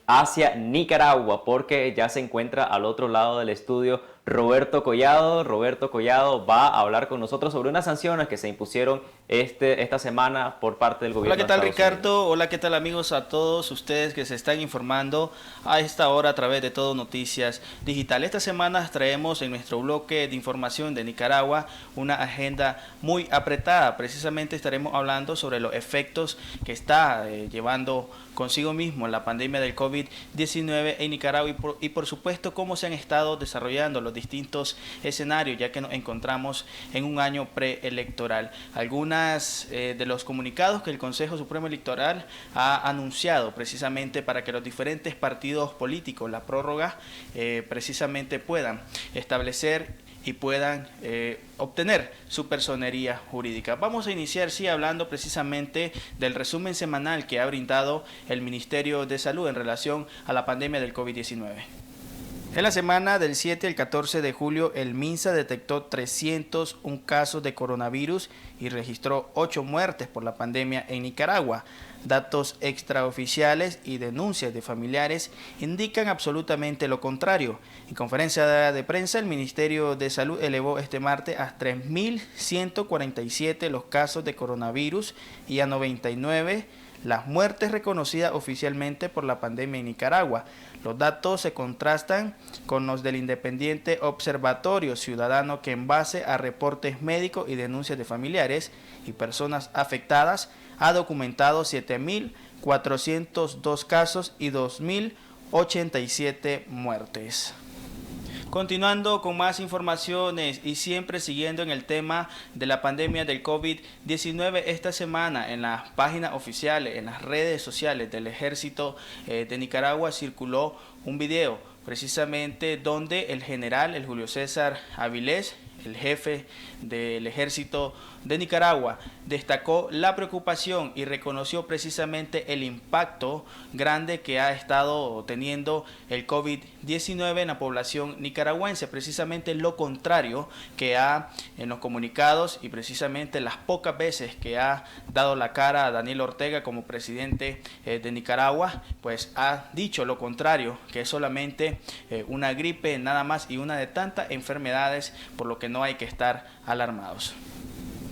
hacia Nicaragua porque ya se encuentra al otro lado del estudio Roberto Collado. Roberto Collado va a hablar con nosotros sobre unas sanciones que se impusieron esta semana por parte del gobierno. Hola, ¿qué tal, Ricardo? Hola, ¿qué tal, amigos? A todos ustedes que se están informando a esta hora a través de Todo Noticias Digital. Esta semana traemos en nuestro bloque de información de Nicaragua una agenda muy apretada. Precisamente estaremos hablando sobre los efectos que está llevando consigo mismo la pandemia del COVID-19 en Nicaragua y por supuesto cómo se han estado desarrollando los distintos escenarios, ya que nos encontramos en un año preelectoral. Algunas de los comunicados que el Consejo Supremo Electoral ha anunciado precisamente para que los diferentes partidos políticos, la prórroga, precisamente puedan establecer y puedan obtener su personería jurídica. Vamos a iniciar, sí, hablando precisamente del resumen semanal que ha brindado el Ministerio de Salud en relación a la pandemia del COVID-19. En la semana del 7 al 14 de julio, el MINSA detectó 301 casos de coronavirus y registró 8 muertes por la pandemia en Nicaragua. Datos extraoficiales y denuncias de familiares indican absolutamente lo contrario. En conferencia de prensa, el Ministerio de Salud elevó este martes a 3.147 los casos de coronavirus y a 99 las muertes reconocidas oficialmente por la pandemia en Nicaragua. Los datos se contrastan con los del Independiente Observatorio Ciudadano, que en base a reportes médicos y denuncias de familiares y personas afectadas ha documentado 7.402 casos y 2.087 muertes. Continuando con más informaciones y siempre siguiendo en el tema de la pandemia del COVID-19, esta semana en las páginas oficiales, en las redes sociales del Ejército de Nicaragua circuló un video precisamente donde el general, el Julio César Avilés, el jefe del Ejército de Nicaragua, destacó la preocupación y reconoció precisamente el impacto grande que ha estado teniendo el COVID-19 en la población nicaragüense, precisamente lo contrario que ha en los comunicados y precisamente las pocas veces que ha dado la cara a Daniel Ortega como presidente de Nicaragua, pues ha dicho lo contrario, que es solamente una gripe nada más y una de tantas enfermedades, por lo que no hay que estar alarmados.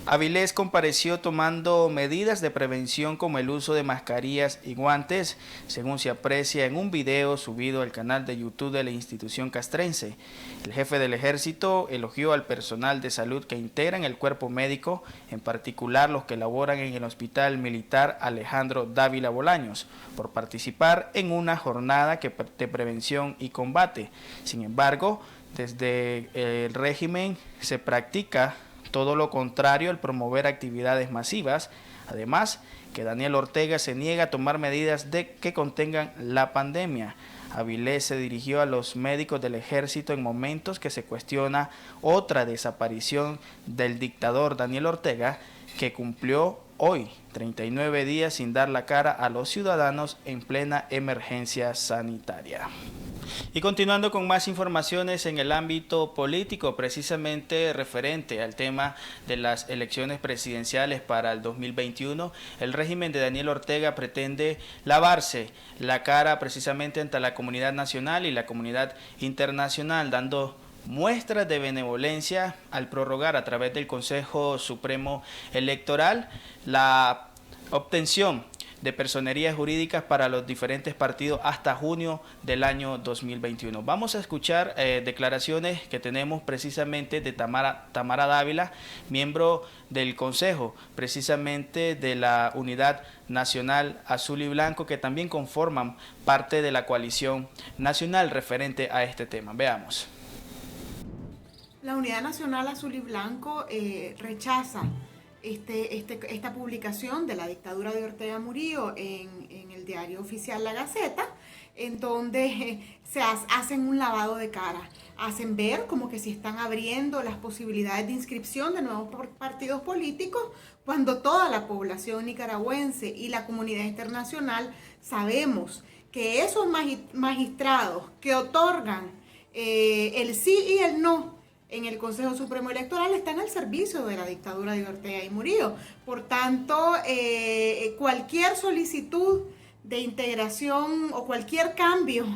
Avilés compareció tomando medidas de prevención como el uso de mascarillas y guantes, según se aprecia en un video subido al canal de YouTube de la institución castrense. El jefe del ejército elogió al personal de salud que integran el cuerpo médico, en particular los que laboran en el Hospital Militar Alejandro Dávila Bolaños, por participar en una jornada de prevención y combate. Sin embargo, desde el régimen se practica todo lo contrario al promover actividades masivas. Además, que Daniel Ortega se niega a tomar medidas que contengan la pandemia. Avilés se dirigió a los médicos del ejército en momentos que se cuestiona otra desaparición del dictador Daniel Ortega, que cumplió hoy 39 días sin dar la cara a los ciudadanos en plena emergencia sanitaria. Y continuando con más informaciones en el ámbito político, precisamente referente al tema de las elecciones presidenciales para el 2021, el régimen de Daniel Ortega pretende lavarse la cara precisamente ante la comunidad nacional y la comunidad internacional, dando muestras de benevolencia al prorrogar a través del Consejo Supremo Electoral la obtención de personerías jurídicas para los diferentes partidos hasta junio del año 2021. Vamos a escuchar declaraciones que tenemos precisamente de Tamara Dávila, miembro del Consejo, precisamente de la Unidad Nacional Azul y Blanco, que también conforman parte de la coalición nacional referente a este tema. Veamos. La Unidad Nacional Azul y Blanco rechaza esta publicación de la dictadura de Ortega Murillo en el diario oficial La Gaceta, en donde se hacen un lavado de cara, hacen ver como que se están abriendo las posibilidades de inscripción de nuevos partidos políticos, cuando toda la población nicaragüense y la comunidad internacional sabemos que esos magistrados que otorgan el sí y el no en el Consejo Supremo Electoral están al servicio de la dictadura de Ortega y Murillo. Por tanto, cualquier solicitud de integración o cualquier cambio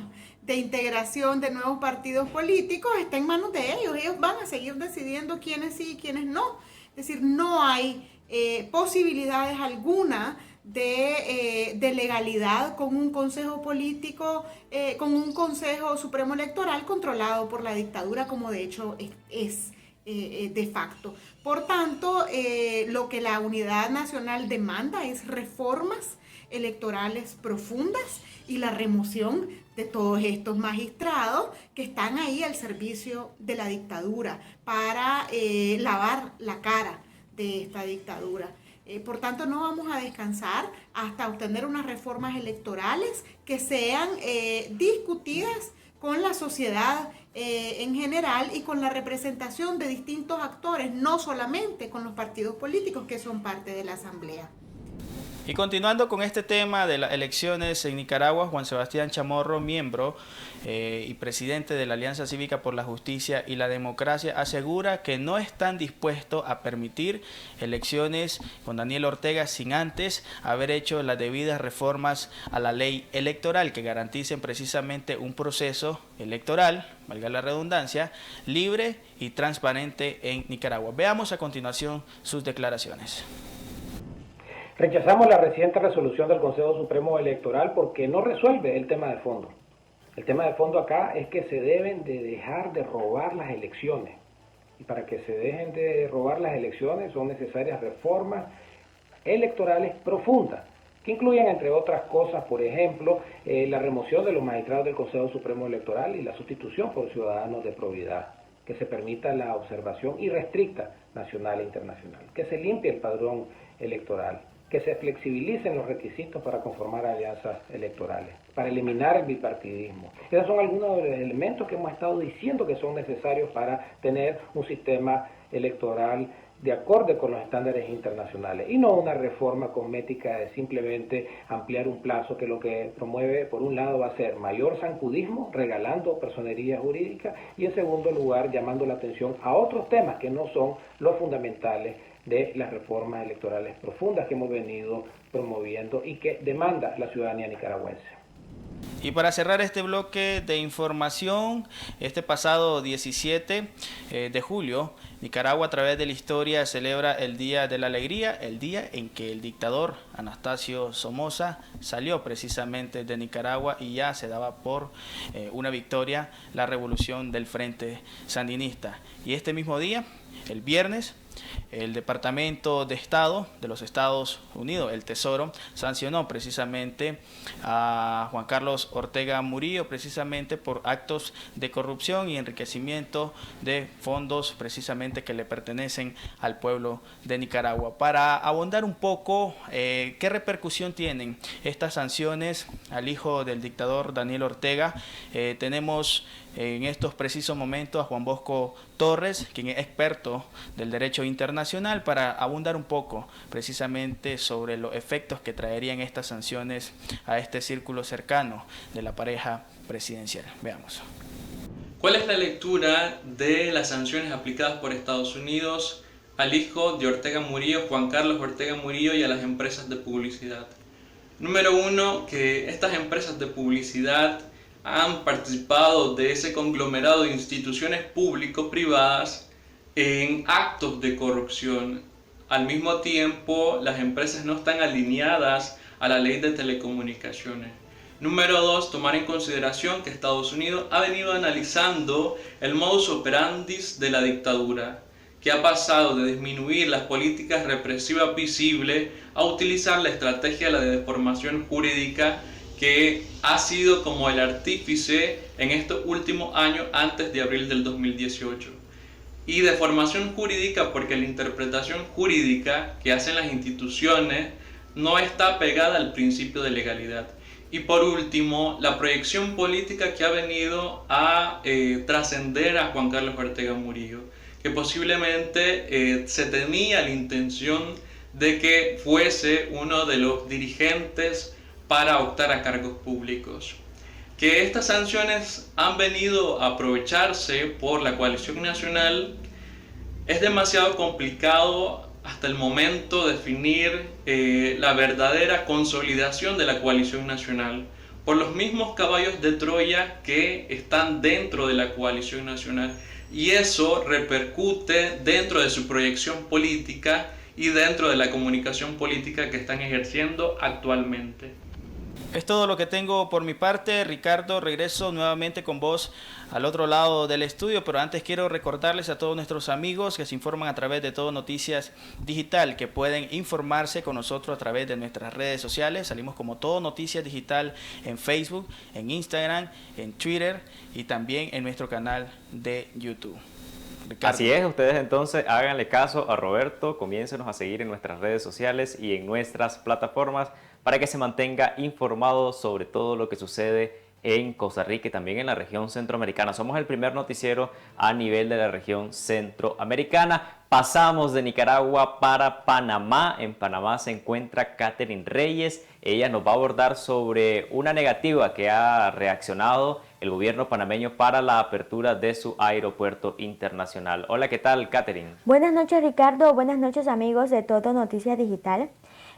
de integración de nuevos partidos políticos está en manos de ellos. Ellos van a seguir decidiendo quiénes sí y quiénes no. Es decir, no hay posibilidades alguna de legalidad con un consejo político, con un Consejo Supremo Electoral controlado por la dictadura, como de hecho es de facto. Por tanto, lo que la Unidad Nacional demanda es reformas electorales profundas y la remoción de todos estos magistrados que están ahí al servicio de la dictadura para lavar la cara de esta dictadura. Por tanto, no vamos a descansar hasta obtener unas reformas electorales que sean discutidas con la sociedad en general y con la representación de distintos actores, no solamente con los partidos políticos que son parte de la Asamblea. Y continuando con este tema de las elecciones en Nicaragua, Juan Sebastián Chamorro, miembro y presidente de la Alianza Cívica por la Justicia y la Democracia, asegura que no están dispuestos a permitir elecciones con Daniel Ortega sin antes haber hecho las debidas reformas a la ley electoral que garanticen precisamente un proceso electoral, valga la redundancia, libre y transparente en Nicaragua. Veamos a continuación sus declaraciones. Rechazamos la reciente resolución del Consejo Supremo Electoral porque no resuelve el tema de fondo. El tema de fondo acá es que se deben de dejar de robar las elecciones. Y para que se dejen de robar las elecciones son necesarias reformas electorales profundas, que incluyen, entre otras cosas, por ejemplo, la remoción de los magistrados del Consejo Supremo Electoral y la sustitución por ciudadanos de probidad, que se permita la observación irrestricta nacional e internacional, que se limpie el padrón electoral, que se flexibilicen los requisitos para conformar alianzas electorales, para eliminar el bipartidismo. Esos son algunos de los elementos que hemos estado diciendo que son necesarios para tener un sistema electoral de acorde con los estándares internacionales y no una reforma cosmética de simplemente ampliar un plazo que lo que promueve, por un lado, va a ser mayor zancudismo, regalando personería jurídica, y en segundo lugar, llamando la atención a otros temas que no son los fundamentales de las reformas electorales profundas que hemos venido promoviendo y que demanda la ciudadanía nicaragüense. Y para cerrar este bloque de información, este pasado 17 de julio, Nicaragua a través de la historia celebra el Día de la Alegría, el día en que el dictador Anastasio Somoza salió precisamente de Nicaragua y ya se daba por una victoria la revolución del Frente Sandinista. Y este mismo día, el viernes, el Departamento de Estado de los Estados Unidos, el Tesoro, sancionó precisamente a Juan Carlos Ortega Murillo precisamente por actos de corrupción y enriquecimiento de fondos precisamente que le pertenecen al pueblo de Nicaragua. Para abundar un poco, ¿qué repercusión tienen estas sanciones al hijo del dictador Daniel Ortega? Tenemos en estos precisos momentos a Juan Bosco Torres, quien es experto del derecho internacional, para abundar un poco precisamente sobre los efectos que traerían estas sanciones a este círculo cercano de la pareja presidencial. Veamos. ¿Cuál es la lectura de las sanciones aplicadas por Estados Unidos al hijo de Ortega Murillo, Juan Carlos Ortega Murillo, y a las empresas de publicidad? Número uno, que estas empresas de publicidad han participado de ese conglomerado de instituciones público-privadas en actos de corrupción. Al mismo tiempo, las empresas no están alineadas a la ley de telecomunicaciones. Número 2, tomar en consideración que Estados Unidos ha venido analizando el modus operandi de la dictadura, que ha pasado de disminuir las políticas represivas visibles a utilizar la estrategia de la deformación jurídica, que ha sido como el artífice en estos últimos años antes de abril del 2018. Y deformación jurídica porque la interpretación jurídica que hacen las instituciones no está pegada al principio de legalidad. Y por último, la proyección política que ha venido a trascender a Juan Carlos Ortega Murillo, que posiblemente se tenía la intención de que fuese uno de los dirigentes para optar a cargos públicos. Que estas sanciones han venido a aprovecharse por la coalición nacional es demasiado complicado hasta el momento definir la verdadera consolidación de la coalición nacional por los mismos caballos de Troya que están dentro de la coalición nacional, y eso repercute dentro de su proyección política y dentro de la comunicación política que están ejerciendo actualmente. Es todo lo que tengo por mi parte. Ricardo, regreso nuevamente con vos al otro lado del estudio, pero antes quiero recordarles a todos nuestros amigos que se informan a través de Todo Noticias Digital, que pueden informarse con nosotros a través de nuestras redes sociales. Salimos como Todo Noticias Digital en Facebook, en Instagram, en Twitter y también en nuestro canal de YouTube. Ricardo. Así es, ustedes entonces háganle caso a Roberto, comiéncenos a seguir en nuestras redes sociales y en nuestras plataformas para que se mantenga informado sobre todo lo que sucede en Costa Rica y también en la región centroamericana. Somos el primer noticiero a nivel de la región centroamericana. Pasamos de Nicaragua para Panamá. En Panamá se encuentra Catherine Reyes. Ella nos va a abordar sobre una negativa que ha reaccionado el gobierno panameño para la apertura de su aeropuerto internacional. Hola, ¿qué tal, Catherine? Buenas noches, Ricardo. Buenas noches, amigos de Todo Noticias Digital.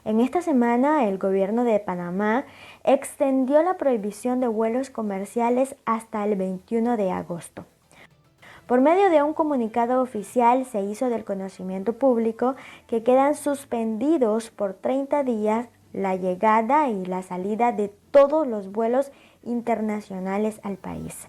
En esta semana, el gobierno de Panamá extendió la prohibición de vuelos comerciales hasta el 21 de agosto. Por medio de un comunicado oficial se hizo del conocimiento público que quedan suspendidos por 30 días la llegada y la salida de todos los vuelos internacionales al país,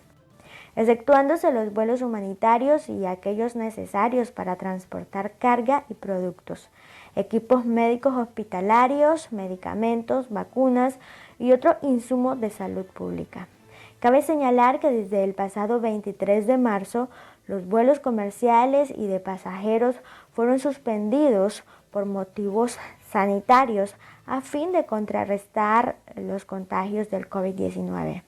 exceptuándose los vuelos humanitarios y aquellos necesarios para transportar carga y productos, equipos médicos hospitalarios, medicamentos, vacunas y otros insumos de salud pública. Cabe señalar que desde el pasado 23 de marzo, los vuelos comerciales y de pasajeros fueron suspendidos por motivos sanitarios a fin de contrarrestar los contagios del COVID-19.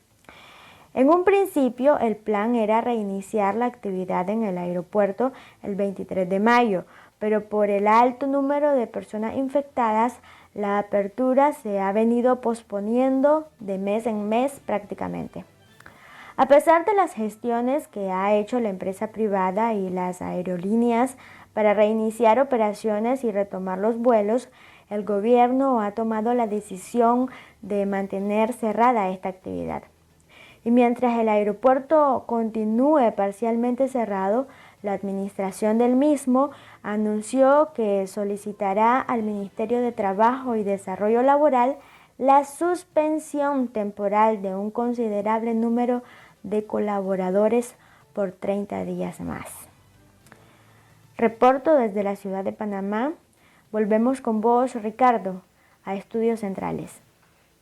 En un principio, el plan era reiniciar la actividad en el aeropuerto el 23 de mayo, pero por el alto número de personas infectadas, la apertura se ha venido posponiendo de mes en mes prácticamente. A pesar de las gestiones que ha hecho la empresa privada y las aerolíneas para reiniciar operaciones y retomar los vuelos, el gobierno ha tomado la decisión de mantener cerrada esta actividad. Y mientras el aeropuerto continúe parcialmente cerrado, la administración del mismo anunció que solicitará al Ministerio de Trabajo y Desarrollo Laboral la suspensión temporal de un considerable número de colaboradores por 30 días más. Reporto desde la ciudad de Panamá. Volvemos con vos, Ricardo, a Estudios Centrales.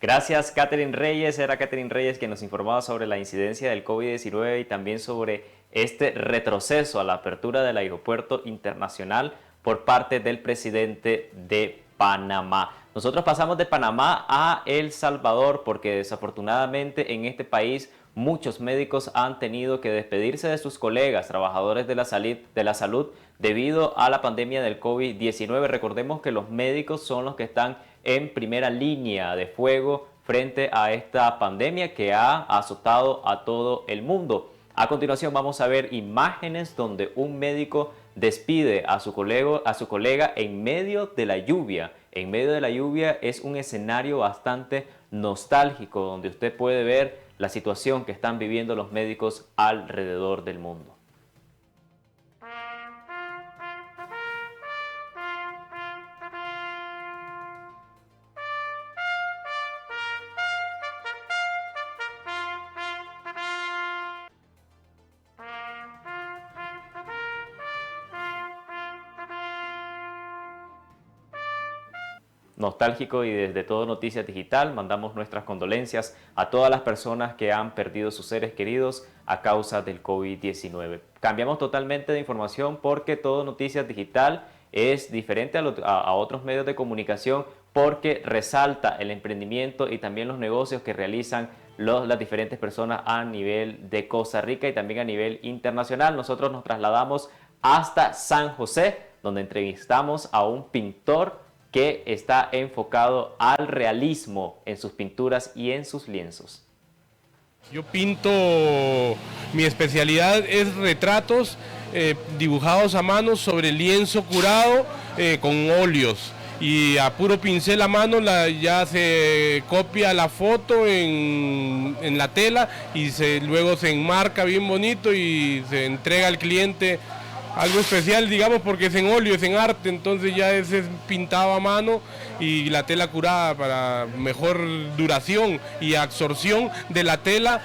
Gracias, Catherine Reyes. Era Catherine Reyes quien nos informaba sobre la incidencia del COVID-19 y también sobre este retroceso a la apertura del aeropuerto internacional por parte del presidente de Panamá. Nosotros pasamos de Panamá a El Salvador porque desafortunadamente en este país muchos médicos han tenido que despedirse de sus colegas, trabajadores de la salud debido a la pandemia del COVID-19. Recordemos que los médicos son los que están en primera línea de fuego frente a esta pandemia que ha azotado a todo el mundo. A continuación vamos a ver imágenes donde un médico despide a su colega en medio de la lluvia. En medio de la lluvia es un escenario bastante nostálgico donde usted puede ver la situación que están viviendo los médicos alrededor del mundo. nostálgico y desde Todo Noticias Digital mandamos nuestras condolencias a todas las personas que han perdido sus seres queridos a causa del COVID-19. Cambiamos totalmente de información porque Todo Noticias Digital es diferente a otros medios de comunicación porque resalta el emprendimiento y también los negocios que realizan las diferentes personas a nivel de Costa Rica y también a nivel internacional. Nosotros nos trasladamos hasta San José, donde entrevistamos a un pintor que está enfocado al realismo en sus pinturas y en sus lienzos. Yo pinto, mi especialidad es retratos dibujados a mano sobre lienzo curado con óleos. Y a puro pincel a mano ya se copia la foto en la tela y luego se enmarca bien bonito y se entrega al cliente algo especial, digamos, porque es en óleo, es en arte, entonces ya es pintado a mano y la tela curada para mejor duración y absorción de la tela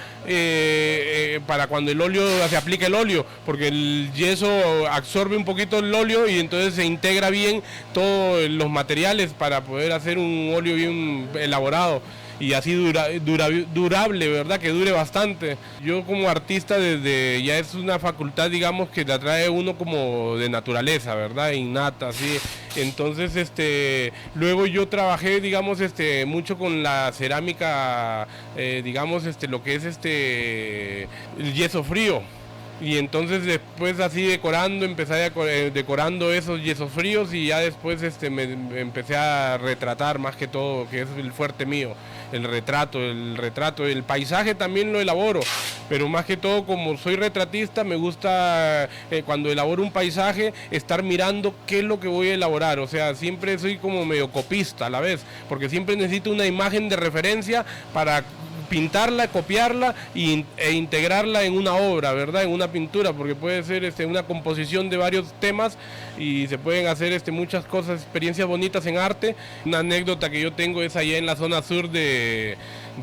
para cuando el óleo se aplica el óleo, porque el yeso absorbe un poquito el óleo y entonces se integra bien todos los materiales para poder hacer un óleo bien elaborado. Y así durable, ¿verdad? Que dure bastante. Yo como artista ya es una facultad, digamos, que te atrae uno como de naturaleza, ¿verdad? Innata, así. Entonces, luego yo trabajé, digamos, mucho con la cerámica, digamos, lo que es el yeso frío. Y entonces después así decorando, empecé decorando esos yesos fríos y ya después me empecé a retratar más que todo, que es el fuerte mío, el retrato, el paisaje también lo elaboro, pero más que todo como soy retratista me gusta cuando elaboro un paisaje estar mirando qué es lo que voy a elaborar, o sea, siempre soy como medio copista a la vez, porque siempre necesito una imagen de referencia para pintarla, copiarla e integrarla en una obra, ¿verdad? En una pintura, porque puede ser una composición de varios temas y se pueden hacer muchas cosas, experiencias bonitas en arte. Una anécdota que yo tengo es allá en la zona sur de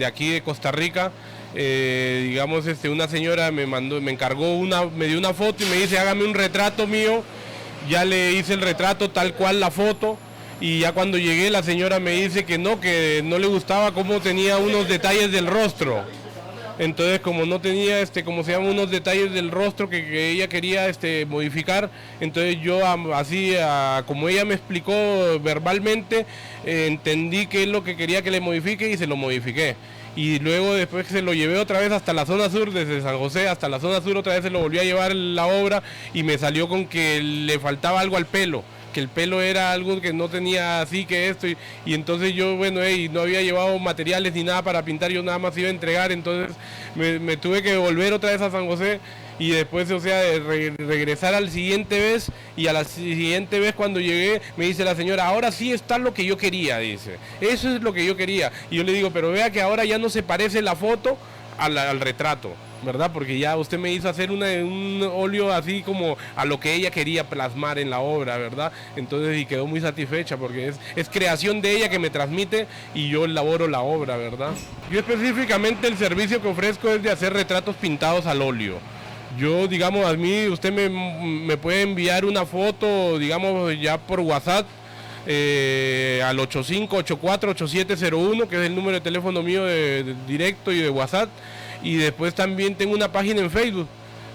aquí de Costa Rica. Digamos, una señora me encargó me dio una foto y me dice, hágame un retrato mío. Ya le hice el retrato tal cual la foto. Y ya cuando llegué la señora me dice que no le gustaba cómo tenía unos detalles del rostro. Entonces como no tenía como se llama, unos detalles del rostro que ella quería modificar, entonces yo así como ella me explicó verbalmente, entendí qué es lo que quería que le modifique y se lo modifiqué. Y luego después se lo llevé otra vez hasta la zona sur, desde San José hasta la zona sur otra vez se lo volví a llevar la obra y me salió con que le faltaba algo al pelo, que el pelo era algo que no tenía así que esto y entonces yo no había llevado materiales ni nada para pintar, yo nada más iba a entregar, entonces me tuve que volver otra vez a San José y después, o sea, regresar al siguiente vez y a la siguiente vez cuando llegué me dice la señora, ahora sí está lo que yo quería, dice, eso es lo que yo quería, y yo le digo, pero vea que ahora ya no se parece la foto al retrato, ¿verdad? Porque ya usted me hizo hacer un óleo así como a lo que ella quería plasmar en la obra, ¿verdad? Entonces, y quedó muy satisfecha porque es creación de ella que me transmite y yo elaboro la obra, ¿verdad? Yo específicamente el servicio que ofrezco es de hacer retratos pintados al óleo. Yo, digamos, a mí usted me puede enviar una foto, digamos, ya por WhatsApp, al 8584-8701, que es el número de teléfono mío de directo y de WhatsApp, y después también tengo una página en Facebook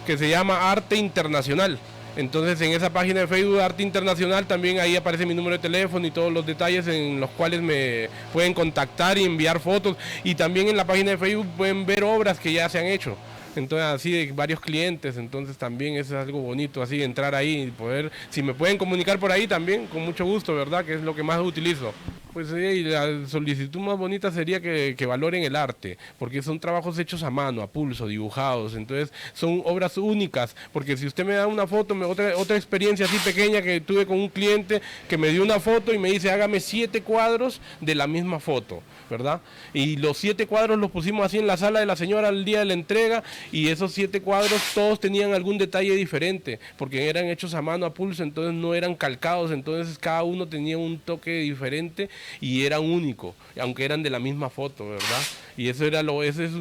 que se llama Arte Internacional. Entonces en esa página de Facebook Arte Internacional también ahí aparece mi número de teléfono y todos los detalles en los cuales me pueden contactar y enviar fotos, y también en la página de Facebook pueden ver obras que ya se han hecho. Entonces así de varios clientes, entonces también eso es algo bonito, así entrar ahí y poder, si me pueden comunicar por ahí también, con mucho gusto, ¿verdad? Que es lo que más utilizo. Pues la solicitud más bonita sería que valoren el arte, porque son trabajos hechos a mano, a pulso, dibujados, entonces son obras únicas, porque si usted me da una foto, otra experiencia así pequeña que tuve con un cliente que me dio una foto y me dice, hágame 7 cuadros de la misma foto, ¿verdad? Y los 7 cuadros los pusimos así en la sala de la señora el día de la entrega, y esos 7 cuadros todos tenían algún detalle diferente, porque eran hechos a mano, a pulso, entonces no eran calcados, entonces cada uno tenía un toque diferente y era único, aunque eran de la misma foto, ¿verdad? Y eso es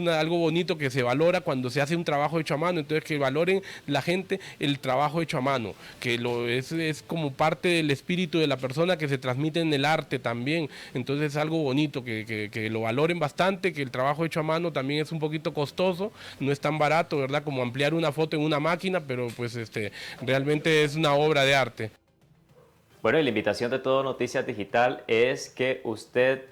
algo bonito que se valora cuando se hace un trabajo hecho a mano. Entonces, que valoren la gente el trabajo hecho a mano, que es como parte del espíritu de la persona que se transmite en el arte también. Entonces es algo bonito, que lo valoren bastante, que el trabajo hecho a mano también es un poquito costoso, no es tan barato, ¿verdad? Como ampliar una foto en una máquina, pero pues realmente es una obra de arte. Bueno, y la invitación de Todo Noticias Digital es que usted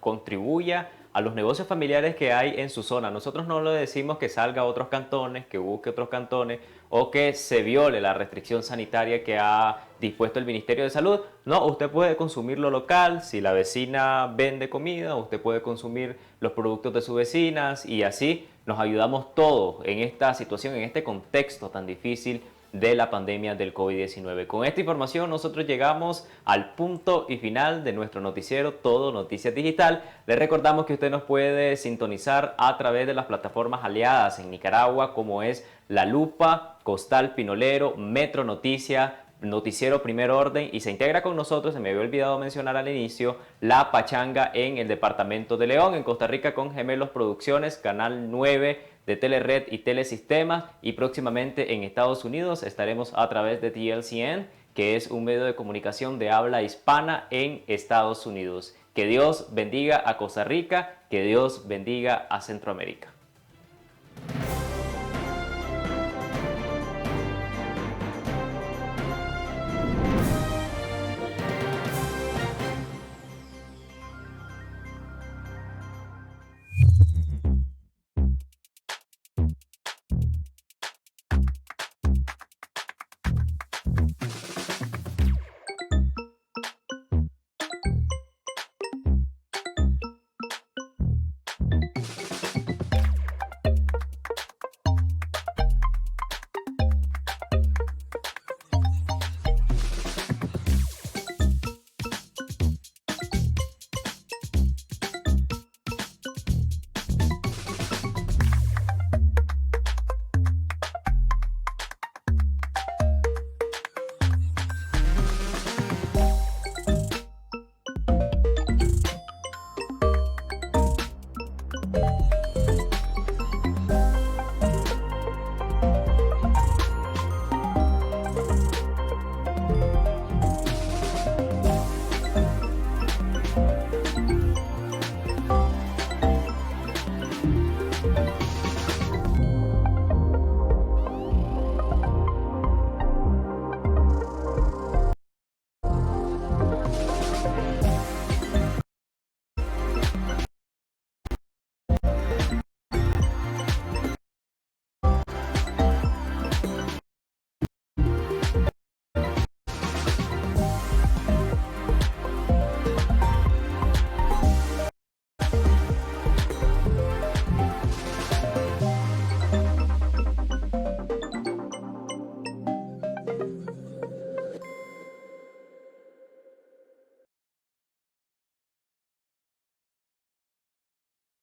contribuya a los negocios familiares que hay en su zona. Nosotros no le decimos que salga a otros cantones, que busque otros cantones o que se viole la restricción sanitaria que ha dispuesto el Ministerio de Salud. No, usted puede consumir lo local. Si la vecina vende comida, usted puede consumir los productos de sus vecinas y así nos ayudamos todos en esta situación, en este contexto tan difícil de la pandemia del COVID-19. Con esta información nosotros llegamos al punto y final de nuestro noticiero Todo Noticias Digital. Les recordamos que usted nos puede sintonizar a través de las plataformas aliadas en Nicaragua, como es La Lupa, Costal Pinolero, Metro Noticia, Noticiero Primer Orden, y se integra con nosotros, se me había olvidado mencionar al inicio, La Pachanga en el departamento de León, en Costa Rica con Gemelos Producciones, Canal 9 de Telered y Telesistemas, y próximamente en Estados Unidos estaremos a través de TLCN, que es un medio de comunicación de habla hispana en Estados Unidos. Que Dios bendiga a Costa Rica, que Dios bendiga a Centroamérica.